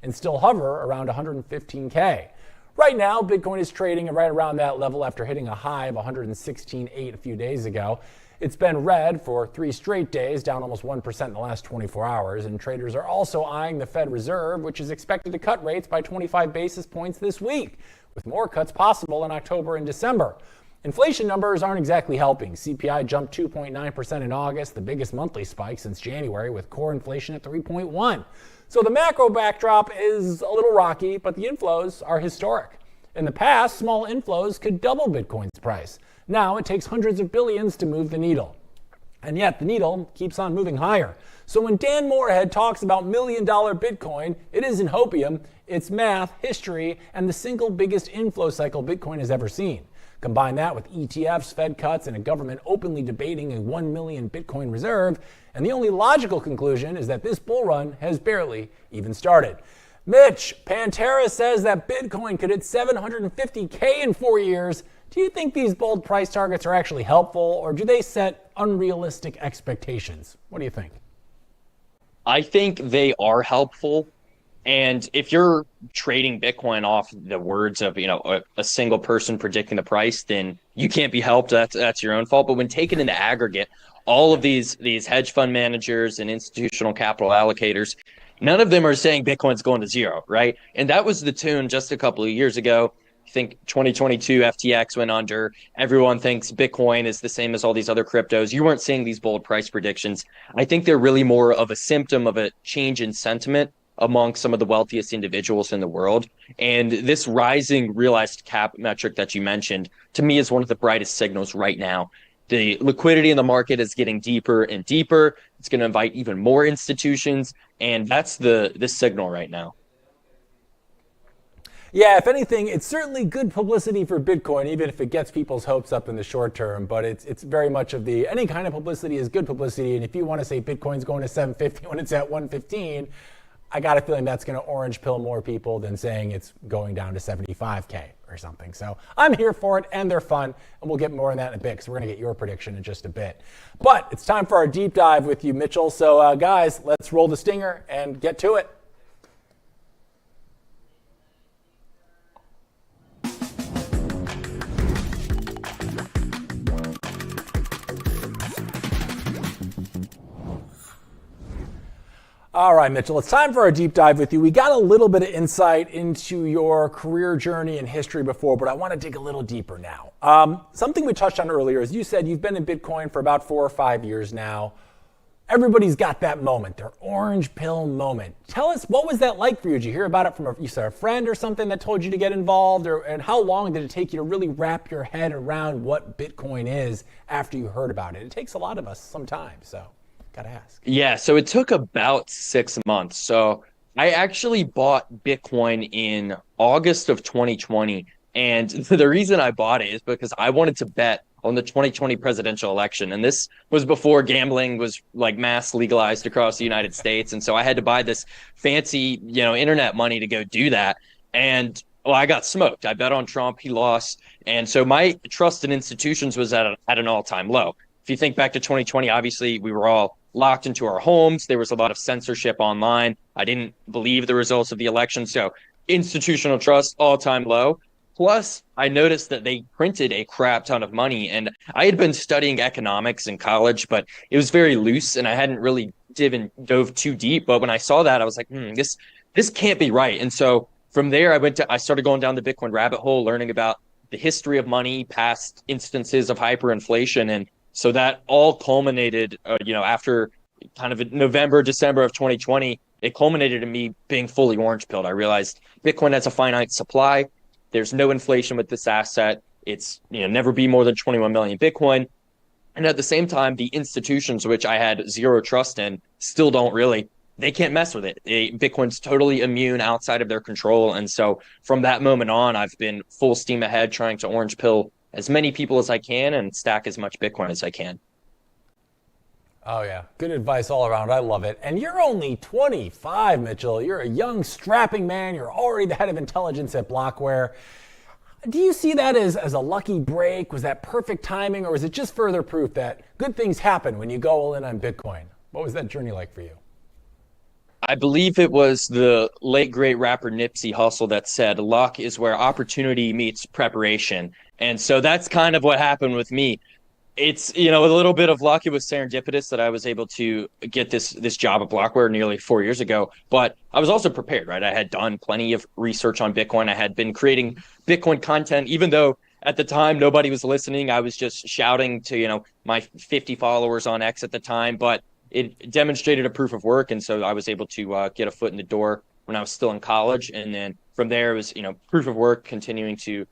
and still hover around 115K. Right now, Bitcoin is trading right around that level after hitting a high of 116.8 a few days ago. It's been red for 3 straight days, down almost 1% in the last 24 hours, and traders are also eyeing the Fed Reserve, which is expected to cut rates by 25 basis points this week, with more cuts possible in October and December. Inflation numbers aren't exactly helping. CPI jumped 2.9% in August, the biggest monthly spike since January, with core inflation at 3.1%. So the macro backdrop is a little rocky, but the inflows are historic. In the past, small inflows could double Bitcoin's price. Now it takes hundreds of billions to move the needle. And yet the needle keeps on moving higher. So when Dan Morehead talks about $1 million Bitcoin, it isn't hopium, it's math, history, and the single biggest inflow cycle Bitcoin has ever seen. Combine that with ETFs, Fed cuts, and a government openly debating a 1 million Bitcoin reserve, and the only logical conclusion is that this bull run has barely even started. Mitch, Pantera says that Bitcoin could hit 750K in 4 years. Do you think these bold price targets are actually helpful, or do they set unrealistic expectations? What do you think? I think they are helpful. And if you're trading Bitcoin off the words of, a single person predicting the price, then you can't be helped. That's your own fault. But when taken in the aggregate, all of these hedge fund managers and institutional capital allocators, none of them are saying Bitcoin's going to zero, right? And that was the tune just a couple of years ago. I think 2022 FTX went under. Everyone thinks Bitcoin is the same as all these other cryptos. You weren't seeing these bold price predictions. I think they're really more of a symptom of a change in sentiment among some of the wealthiest individuals in the world. And this rising realized cap metric that you mentioned, to me, is one of the brightest signals right now. The liquidity in the market is getting deeper and deeper. It's going to invite even more institutions. And that's the signal right now. Yeah, if anything, it's certainly good publicity for Bitcoin, even if it gets people's hopes up in the short term. But it's very much of the, any kind of publicity is good publicity. And if you want to say Bitcoin's going to 750 when it's at 115, I got a feeling that's going to orange pill more people than saying it's going down to 75K or something. So I'm here for it, and they're fun, and we'll get more on that in a bit, because we're going to get your prediction in just a bit. But it's time for our deep dive with you, Mitchell. So guys, let's roll the stinger and get to it. All right, Mitchell, it's time for our deep dive with you. We got a little bit of insight into your career journey and history before, but I want to dig a little deeper now. Something we touched on earlier is you said you've been in Bitcoin for about 4 or 5 years now. Everybody's got that moment, their orange pill moment. Tell us, what was that like for you? Did you hear about it from a friend or something that told you to get involved? And how long did it take you to really wrap your head around what Bitcoin is after you heard about it? It takes a lot of us some time, so. Gotta ask. Yeah, so it took about 6 months. So I actually bought Bitcoin in August of 2020. And the reason I bought it is because I wanted to bet on the 2020 presidential election. And this was before gambling was like mass legalized across the United States. And so I had to buy this fancy, internet money to go do that. And well, I got smoked. I bet on Trump. He lost. And so my trust in institutions was at an all-time low. If you think back to 2020, obviously we were all locked into our homes. There was a lot of censorship online. I didn't believe the results of the election. So institutional trust, all-time low. Plus, I noticed that they printed a crap ton of money. And I had been studying economics in college, but it was very loose and I hadn't really dove too deep. But when I saw that, I was like, this can't be right. And so from there, I started going down the Bitcoin rabbit hole, learning about the history of money, past instances of hyperinflation. And so that all culminated, after kind of November, December of 2020, it culminated in me being fully orange pilled. I realized Bitcoin has a finite supply. There's no inflation with this asset. It's, never be more than 21 million Bitcoin. And at the same time, the institutions, which I had zero trust in, still don't really, they can't mess with it. Bitcoin's totally immune, outside of their control. And so from that moment on, I've been full steam ahead trying to orange pill as many people as I can and stack as much Bitcoin as I can. Oh yeah, good advice all around. I love it. And you're only 25, Mitchell. You're a young, strapping man. You're already the head of intelligence at Blockware. Do you see that as a lucky break? Was that perfect timing, or is it just further proof that good things happen when you go all in on Bitcoin? What was that journey like for you? I believe it was the late great rapper Nipsey Hussle that said, luck is where opportunity meets preparation. And so that's kind of what happened with me. It's, a little bit of luck. It was serendipitous that I was able to get this job at Blockware nearly 4 years ago. But I was also prepared, right? I had done plenty of research on Bitcoin. I had been creating Bitcoin content, even though at the time nobody was listening. I was just shouting to, my 50 followers on X at the time. But it demonstrated a proof of work. And so I was able to get a foot in the door when I was still in college. And then from there, it was, proof of work, continuing to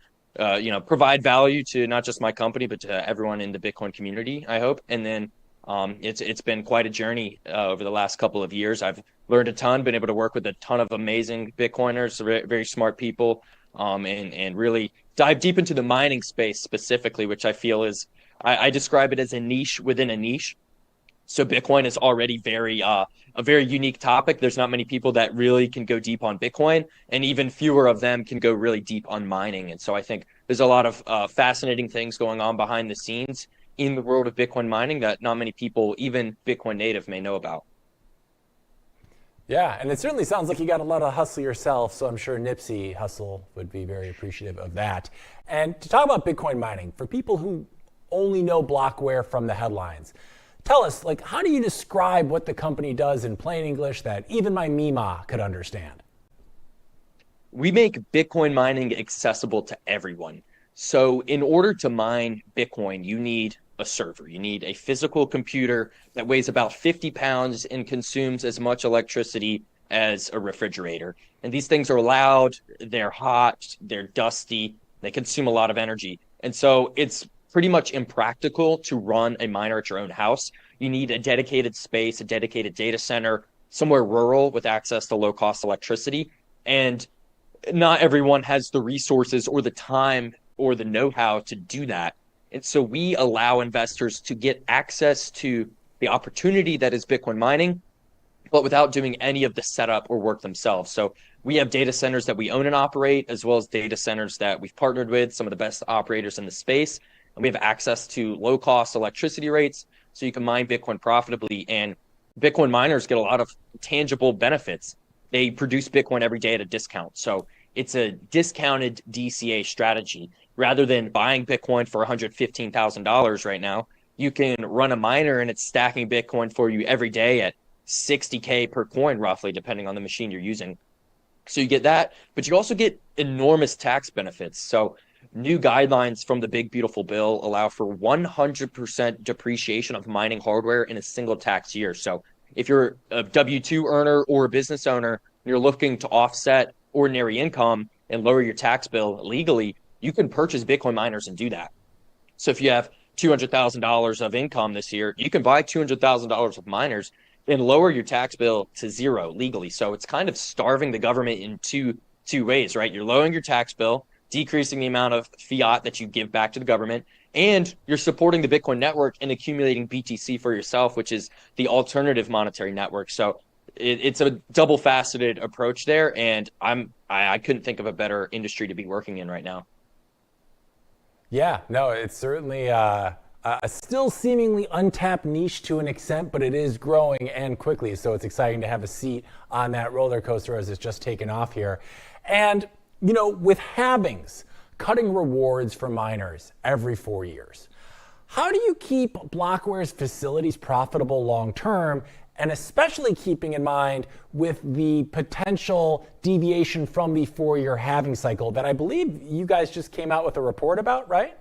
provide value to not just my company, but to everyone in the Bitcoin community, I hope. And then it's been quite a journey over the last couple of years. I've learned a ton, been able to work with a ton of amazing Bitcoiners, very smart people, and really dive deep into the mining space specifically, which I feel is, I describe it as a niche within a niche. So Bitcoin is already a very unique topic. There's not many people that really can go deep on Bitcoin, and even fewer of them can go really deep on mining. And so I think there's a lot of fascinating things going on behind the scenes in the world of Bitcoin mining that not many people, even Bitcoin native, may know about. Yeah, and it certainly sounds like you got a lot of hustle yourself, so I'm sure Nipsey Hussle would be very appreciative of that. And to talk about Bitcoin mining, for people who only know Blockware from the headlines, tell us, how do you describe what the company does in plain English that even my Mima could understand? We make Bitcoin mining accessible to everyone. So in order to mine Bitcoin, you need a server. You need a physical computer that weighs about 50 pounds and consumes as much electricity as a refrigerator. And these things are loud, they're hot, they're dusty, they consume a lot of energy. And so it's pretty much impractical to run a miner at your own house. You need a dedicated space, a dedicated data center, somewhere rural with access to low-cost electricity. And not everyone has the resources or the time or the know-how to do that. And so we allow investors to get access to the opportunity that is Bitcoin mining, but without doing any of the setup or work themselves. So we have data centers that we own and operate, as well as data centers that we've partnered with some of the best operators in the space. And we have access to low-cost electricity rates, so you can mine Bitcoin profitably. And Bitcoin miners get a lot of tangible benefits. They produce Bitcoin every day at a discount. So it's a discounted DCA strategy. Rather than buying Bitcoin for $115,000 right now, you can run a miner and it's stacking Bitcoin for you every day at 60K per coin, roughly, depending on the machine you're using. So you get that, but you also get enormous tax benefits. So new guidelines from the Big Beautiful Bill allow for 100% depreciation of mining hardware in a single tax year. So if you're a W-2 earner or a business owner, and you're looking to offset ordinary income and lower your tax bill legally, you can purchase Bitcoin miners and do that. So if you have $200,000 of income this year, you can buy $200,000 of miners and lower your tax bill to zero legally. So it's kind of starving the government in two ways, right? You're lowering your tax bill, decreasing the amount of fiat that you give back to the government, and you're supporting the Bitcoin network and accumulating BTC for yourself, which is the alternative monetary network. So it's a double-faceted approach there, and I couldn't think of a better industry to be working in right now. Yeah, no, it's certainly a still seemingly untapped niche to an extent, but it is growing and quickly. So it's exciting to have a seat on that roller coaster as it's just taken off here. And, you know, with halvings, cutting rewards for miners every 4 years, how do you keep Blockware's facilities profitable long term, and especially keeping in mind with the potential deviation from the 4-year halving cycle that I believe you guys just came out with a report about, right?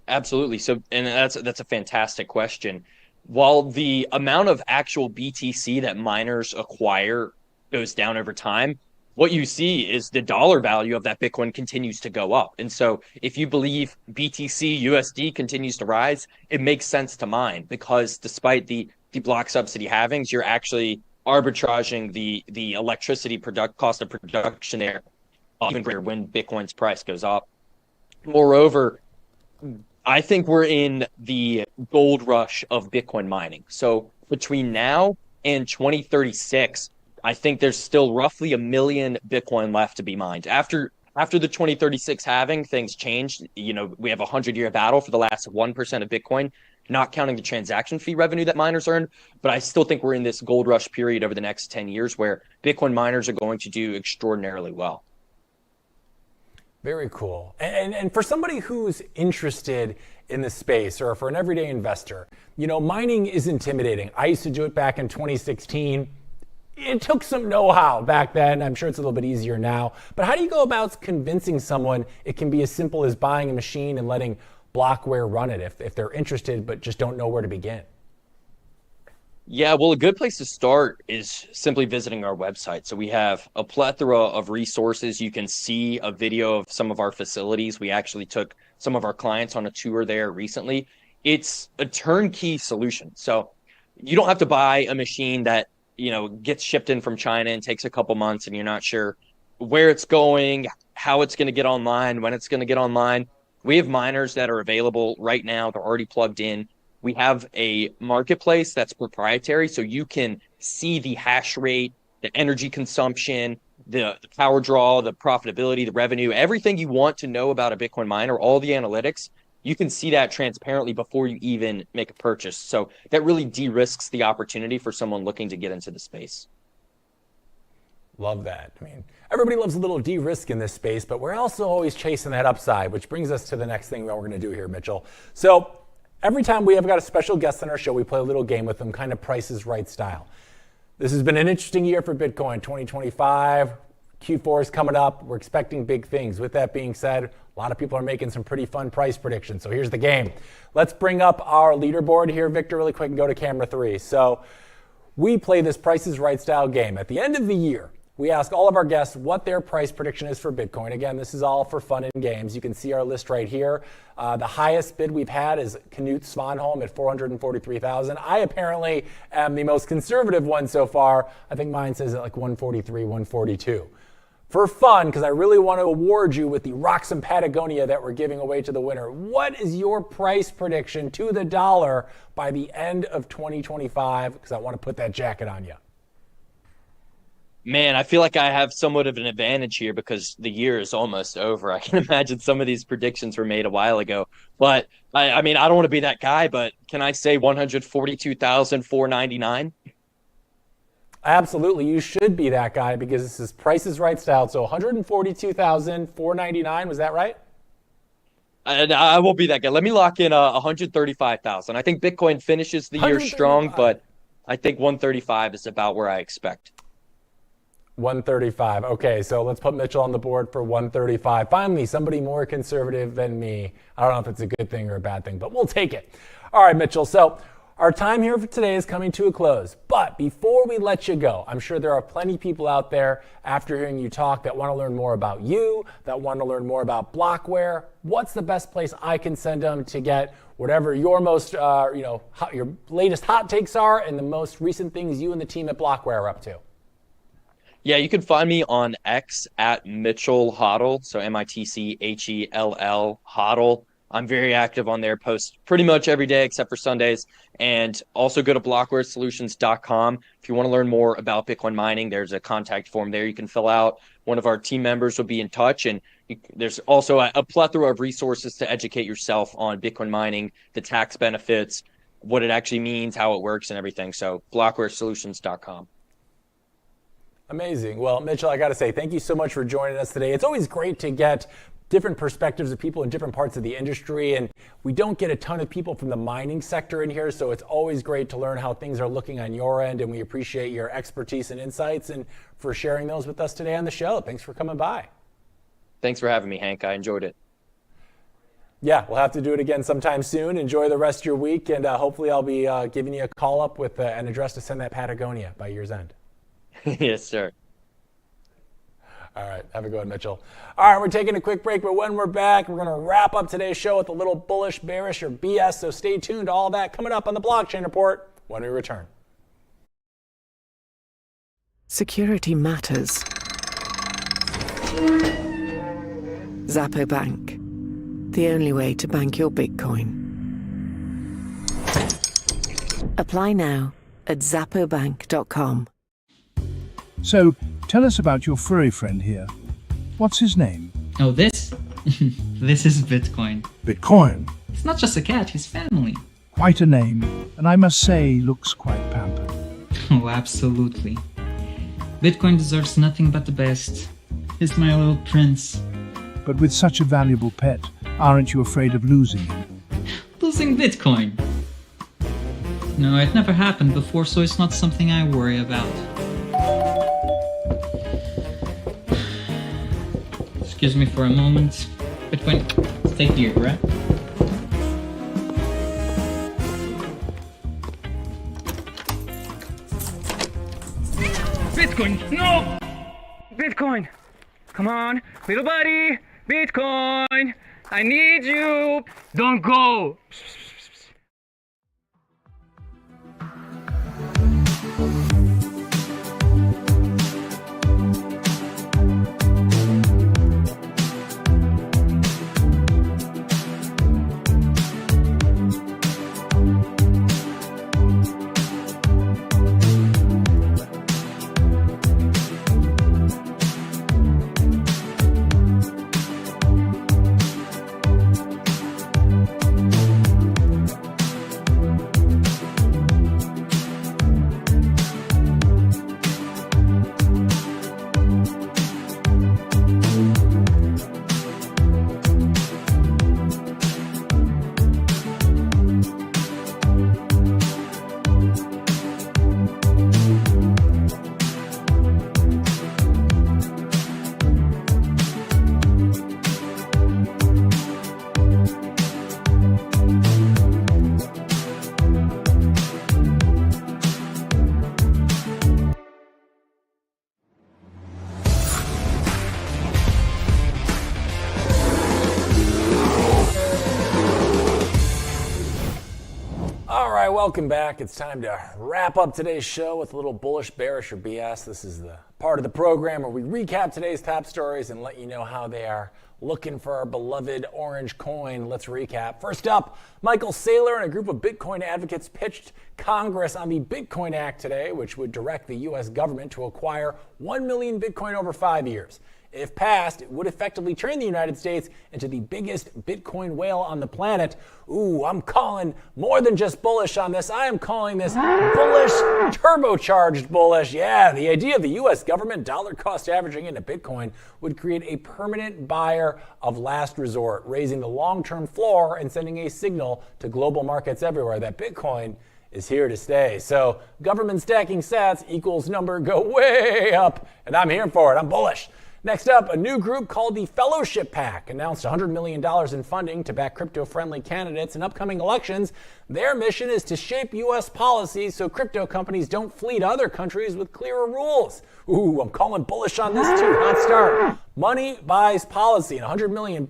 Absolutely. So, and that's a fantastic question. While the amount of actual BTC that miners acquire goes down over time, what you see is the dollar value of that Bitcoin continues to go up. And so if you believe BTC USD continues to rise, it makes sense to mine, because despite the block subsidy halvings, you're actually arbitraging the electricity cost of production there even greater when Bitcoin's price goes up. Moreover, I think we're in the gold rush of Bitcoin mining. So between now and 2036, I think there's still roughly 1 million Bitcoin left to be mined. After the 2036 halving, things changed. You know, we have a 100-year battle for the last 1% of Bitcoin, not counting the transaction fee revenue that miners earn. But I still think we're in this gold rush period over the next 10 years where Bitcoin miners are going to do extraordinarily well. Very cool. And for somebody who's interested in the space, or for an everyday investor, you know, mining is intimidating. I used to do it back in 2016. It took some know-how back then. I'm sure it's a little bit easier now. But how do you go about convincing someone it can be as simple as buying a machine and letting Blockware run it if they're interested but just don't know where to begin? Yeah, well, a good place to start is simply visiting our website. So we have a plethora of resources. You can see a video of some of our facilities. We actually took some of our clients on a tour there recently. It's a turnkey solution. So you don't have to buy a machine that, you know, gets shipped in from China and takes a couple months and you're not sure where it's going, how it's going to get online, when it's going to get online. We have miners that are available right now. They're already plugged in. We have a marketplace that's proprietary, so you can see the hash rate, the energy consumption, the power draw, the profitability, the revenue, everything you want to know about a Bitcoin miner, all the analytics. You can see that transparently before you even make a purchase. So that really de-risks the opportunity for someone looking to get into the space. Love that. I mean, everybody loves a little de-risk in this space, but we're also always chasing that upside, which brings us to the next thing that we're going to do here, Mitchell. So every time we have got a special guest on our show, we play a little game with them, kind of Price is Right style. This has been an interesting year for Bitcoin. 2025, Q4 is coming up. We're expecting big things. With that being said, a lot of people are making some pretty fun price predictions. So here's the game. Let's bring up our leaderboard here, Victor, really quick, and go to camera 3. So we play this Price is Right style game. At the end of the year, we ask all of our guests what their price prediction is for Bitcoin. Again, this is all for fun and games. You can see our list right here. The highest bid we've had is Knut Svanholm at $443,000. I apparently am the most conservative one so far. I think mine says at like 143, 142. for fun, because I really want to award you with the Roxom Patagonia that we're giving away to the winner, what is your price prediction to the dollar by the end of 2025? Because I want to put that jacket on you. Man, I feel like I have somewhat of an advantage here because the year is almost over. I can imagine some of these predictions were made a while ago. But I mean, I don't want to be that guy, but can I say 142,499? Absolutely, you should be that guy because this is Price is Right style. So 142,499, was that right? I won't be that guy. Let me lock in 135,000. I think Bitcoin finishes the year strong, but I think 135 is about where I expect. 135. Okay, so let's put Mitchell on the board for 135. Finally, somebody more conservative than me. I don't know if it's a good thing or a bad thing, but we'll take it. All right, Mitchell. So our time here for today is coming to a close. But before we let you go, I'm sure there are plenty of people out there after hearing you talk that want to learn more about you, that want to learn more about Blockware. What's the best place I can send them to get whatever your most, your latest hot takes are and the most recent things you and the team at Blockware are up to? Yeah, you can find me on X at Mitchell Hodl, so MITCHELL Hodl. I'm very active on there, post pretty much every day except for Sundays. And also go to blockwaresolutions.com. If you want to learn more about Bitcoin mining, there's a contact form there you can fill out. One of our team members will be in touch. And there's also a plethora of resources to educate yourself on Bitcoin mining, the tax benefits, what it actually means, how it works, and everything. So blockwaresolutions.com. Amazing. Well, Mitchell, I got to say, thank you so much for joining us today. It's always great to get different perspectives of people in different parts of the industry, and we don't get a ton of people from the mining sector in here, so it's always great to learn how things are looking on your end, and we appreciate your expertise and insights and for sharing those with us today on the show. Thanks for coming by. Thanks for having me, Hank. I enjoyed it. Yeah, we'll have to do it again sometime soon. Enjoy the rest of your week, and hopefully I'll be giving you a call up with an address to send that Patagonia by year's end. Yes, sir. All right, have a good one, Mitchell. All right, we're taking a quick break, but when we're back, we're going to wrap up today's show with a little bullish, bearish, or BS, so stay tuned to all that coming up on the Blockchain Report when we return. Security matters. Zappo Bank, the only way to bank your Bitcoin. Apply now at zappobank.com. So, tell us about your furry friend here. What's his name? Oh, this? This is Bitcoin. Bitcoin. It's not just a cat, he's family. Quite a name, and I must say, looks quite pampered. Oh, absolutely. Bitcoin deserves nothing but the best. He's my little prince. But with such a valuable pet, aren't you afraid of losing him? Losing Bitcoin? No, it never happened before, so it's not something I worry about. Excuse me for a moment. Bitcoin, stay here, right? Bitcoin, no! Bitcoin, come on, little buddy, Bitcoin, I need you. Don't go. Welcome back. It's time to wrap up today's show with a little bullish, bearish, or BS. This is the part of the program where we recap today's top stories and let you know how they are looking for our beloved orange coin. Let's recap. First up, Michael Saylor and a group of Bitcoin advocates pitched Congress on the Bitcoin Act today, which would direct the U.S. government to acquire 1 million Bitcoin over 5 years. If passed, it would effectively turn the United States into the biggest Bitcoin whale on the planet. Ooh, I'm calling more than just bullish on this. I am calling this bullish, turbocharged bullish. Yeah, the idea of the U.S. government dollar cost averaging into Bitcoin would create a permanent buyer of last resort, raising the long-term floor and sending a signal to global markets everywhere that Bitcoin is here to stay. So government stacking sats equals number go way up, and I'm here for it. I'm bullish. Next up, a new group called the Fellowship PAC announced $100 million in funding to back crypto-friendly candidates in upcoming elections. Their mission is to shape U.S. policies so crypto companies don't flee to other countries with clearer rules. Ooh, I'm calling bullish on this too. Hot start. Money buys policy, and $100 million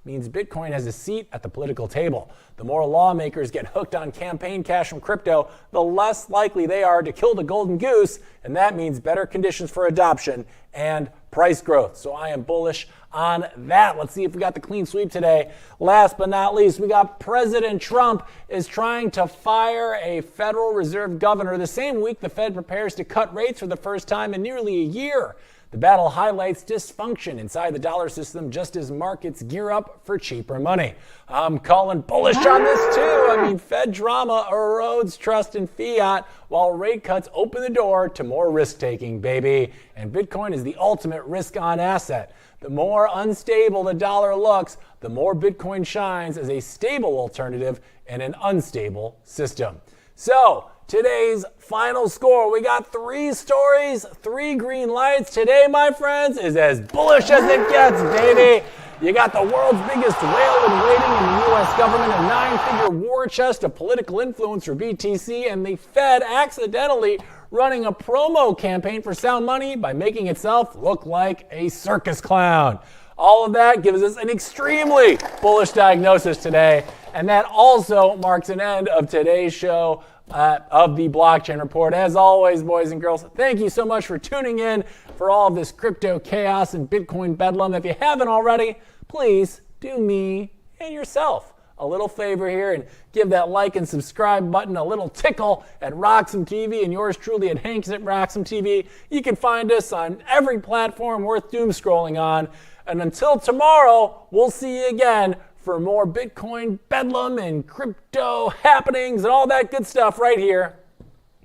means Bitcoin has a seat at the political table. The more lawmakers get hooked on campaign cash from crypto, the less likely they are to kill the golden goose, and that means better conditions for adoption and price growth. So I am bullish on that. Let's see if we got the clean sweep today. Last but not least, we got President Trump is trying to fire a Federal Reserve governor the same week the Fed prepares to cut rates for the first time in nearly a year. The battle highlights dysfunction inside the dollar system just as markets gear up for cheaper money. I'm calling bullish on this too. I mean, Fed drama erodes trust in fiat while rate cuts open the door to more risk-taking, baby. And Bitcoin is the ultimate risk-on asset. The more unstable the dollar looks, the more Bitcoin shines as a stable alternative in an unstable system. So, today's final score, we got 3 stories, 3 green lights. Today, my friends, is as bullish as it gets, baby. You got the world's biggest whale in waiting in the U.S. government, a 9-figure war chest of political influence for BTC, and the Fed accidentally running a promo campaign for sound money by making itself look like a circus clown. All of that gives us an extremely bullish diagnosis today, and that also marks an end of today's show of the Blockchain Report. As always, boys and girls, thank you so much for tuning in for all of this crypto chaos and Bitcoin bedlam. If you haven't already, please do me and yourself a little favor here and give that like and subscribe button a little tickle at RoxomTV and yours truly at Hanks at RoxomTV. You can find us on every platform worth doom scrolling on. And until tomorrow, we'll see you again for more Bitcoin bedlam and crypto happenings and all that good stuff right here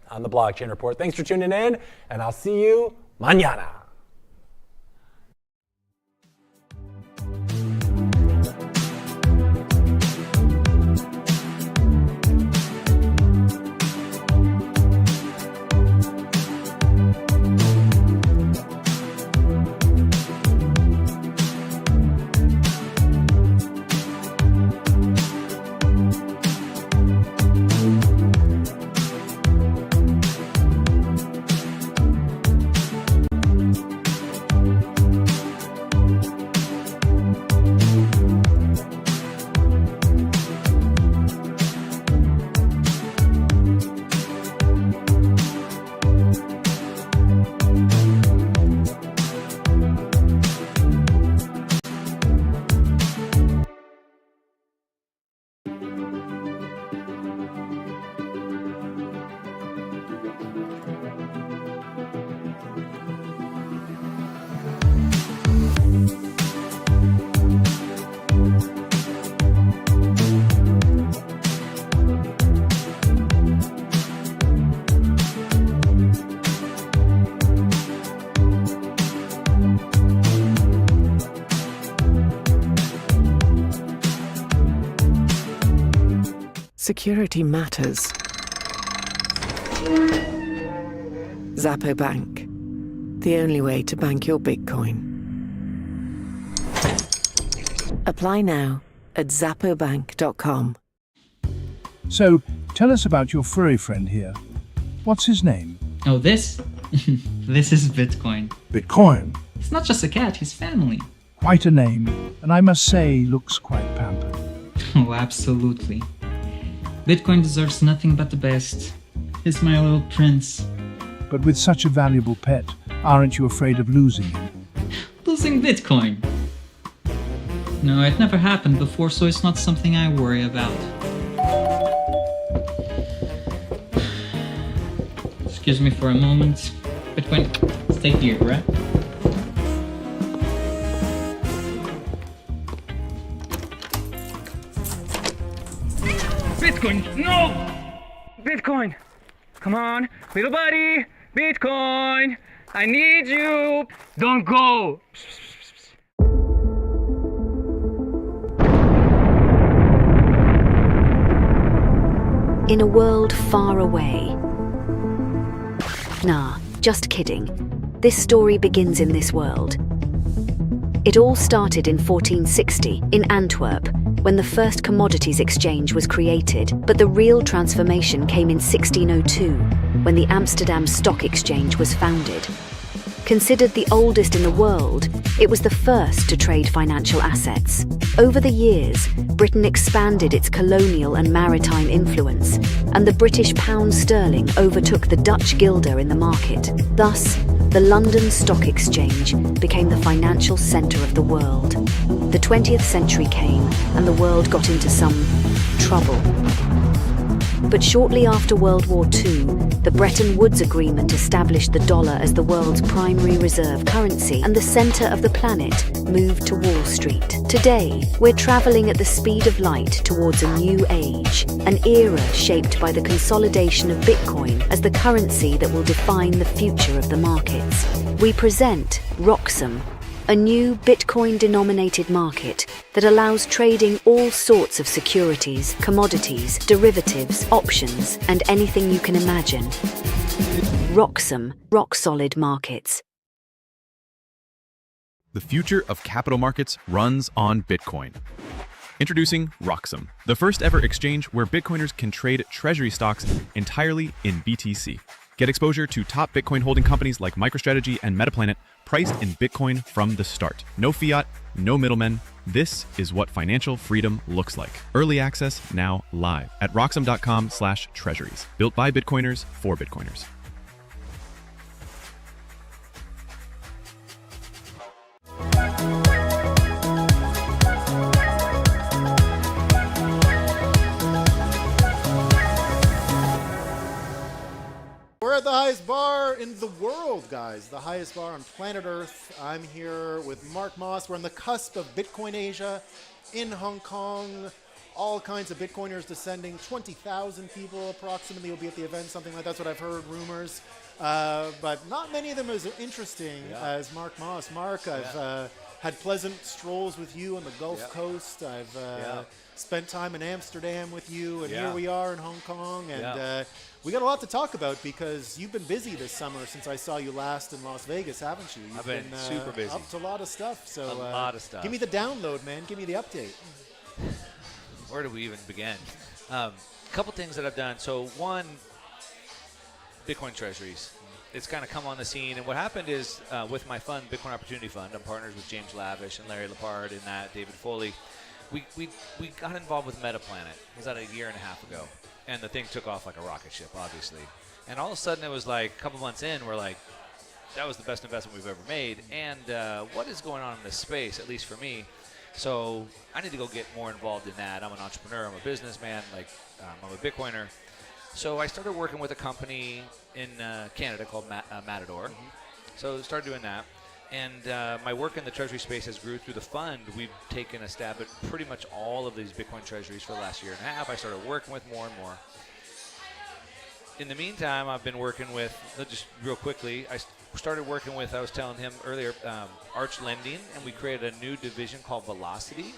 on the Blockchain Report. Thanks for tuning in, and I'll see you mañana. Security matters. Zappo Bank, the only way to bank your Bitcoin. Apply now at zappobank.com. So, tell us about your furry friend here. What's his name? Oh, this? This is Bitcoin. Bitcoin. It's not just a cat, he's family. Quite a name, and I must say, looks quite pampered. Oh, absolutely. Bitcoin deserves nothing but the best. He's my little prince. But with such a valuable pet, Aren't you afraid of losing it? Losing Bitcoin? No, it never happened before, so it's not something I worry about. Excuse me for a moment. Bitcoin, stay here, right? Bitcoin, no! Bitcoin, come on, little buddy, Bitcoin, I need you. Don't go. In a world far away. Nah, just kidding. This story begins in this world. It all started in 1460 in Antwerp, when the first commodities exchange was created, but the real transformation came in 1602, when the Amsterdam Stock Exchange was founded. Considered the oldest in the world, it was the first to trade financial assets. Over the years, Britain expanded its colonial and maritime influence, and the British pound sterling overtook the Dutch guilder in the market. Thus, the London Stock Exchange became the financial centre of the world. The 20th century came, and the world got into some trouble. But shortly after World War II, the Bretton Woods Agreement established the dollar as the world's primary reserve currency, and the centre of the planet moved to Wall Street. Today, we're travelling at the speed of light towards a new age, an era shaped by the consolidation of Bitcoin as the currency that will define the future of the markets. We present Roxom, a new Bitcoin-denominated market that allows trading all sorts of securities, commodities, derivatives, options, and anything you can imagine. Roxom, rock-solid markets. The future of capital markets runs on Bitcoin. Introducing Roxom, the first ever exchange where Bitcoiners can trade treasury stocks entirely in BTC. Get exposure to top Bitcoin holding companies like MicroStrategy and Metaplanet, priced in Bitcoin from the start. No fiat, no middlemen. This is what financial freedom looks like. Early access now live at roxom.com/treasuries. Built by Bitcoiners for Bitcoiners. We're at the highest bar in the world, guys. The highest bar on planet Earth. I'm here with Mark Moss. We're on the cusp of Bitcoin Asia in Hong Kong. All kinds of Bitcoiners descending. 20,000 people approximately will be at the event, something like that's what I've heard, rumors. But not many of them as interesting as Mark Moss. Mark, I've had pleasant strolls with you on the Gulf Coast. I've spent time in Amsterdam with you, and here we are in Hong Kong. And we got a lot to talk about because you've been busy this summer since I saw you last in Las Vegas, haven't you? I've been super busy. Up to a lot of stuff. So a lot of stuff. Give me the download, man. Give me the update. Where do we even begin? A couple things that I've done. So one, Bitcoin treasuries. It's kind of come on the scene. And what happened is with my fund, Bitcoin Opportunity Fund, I'm partners with James Lavish and Larry Lepard and that, David Foley. We got involved with Metaplanet. It was about a year and a half ago. And the thing took off like a rocket ship, obviously. And all of a sudden, it was like a couple months in, we're like, that was the best investment we've ever made. And what is going on in this space, at least for me? So I need to go get more involved in that. I'm an entrepreneur. I'm a businessman. I'm a Bitcoiner. So I started working with a company in Canada called Matador. So I started doing that. And my work in the treasury space has grew through the fund. We've taken a stab at pretty much all of these Bitcoin treasuries for the last year and a half. I started working with more and more. In the meantime, I've been working with, just real quickly, I started working with, I was telling him earlier, Arch Lending, and we created a new division called Velocity.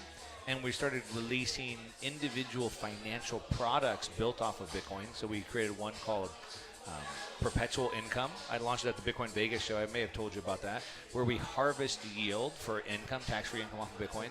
And we started releasing individual financial products built off of Bitcoin. So we created one called Perpetual Income. I launched it at the Bitcoin Vegas show. I may have told you about that, where we harvest yield for income, tax-free income off of Bitcoin.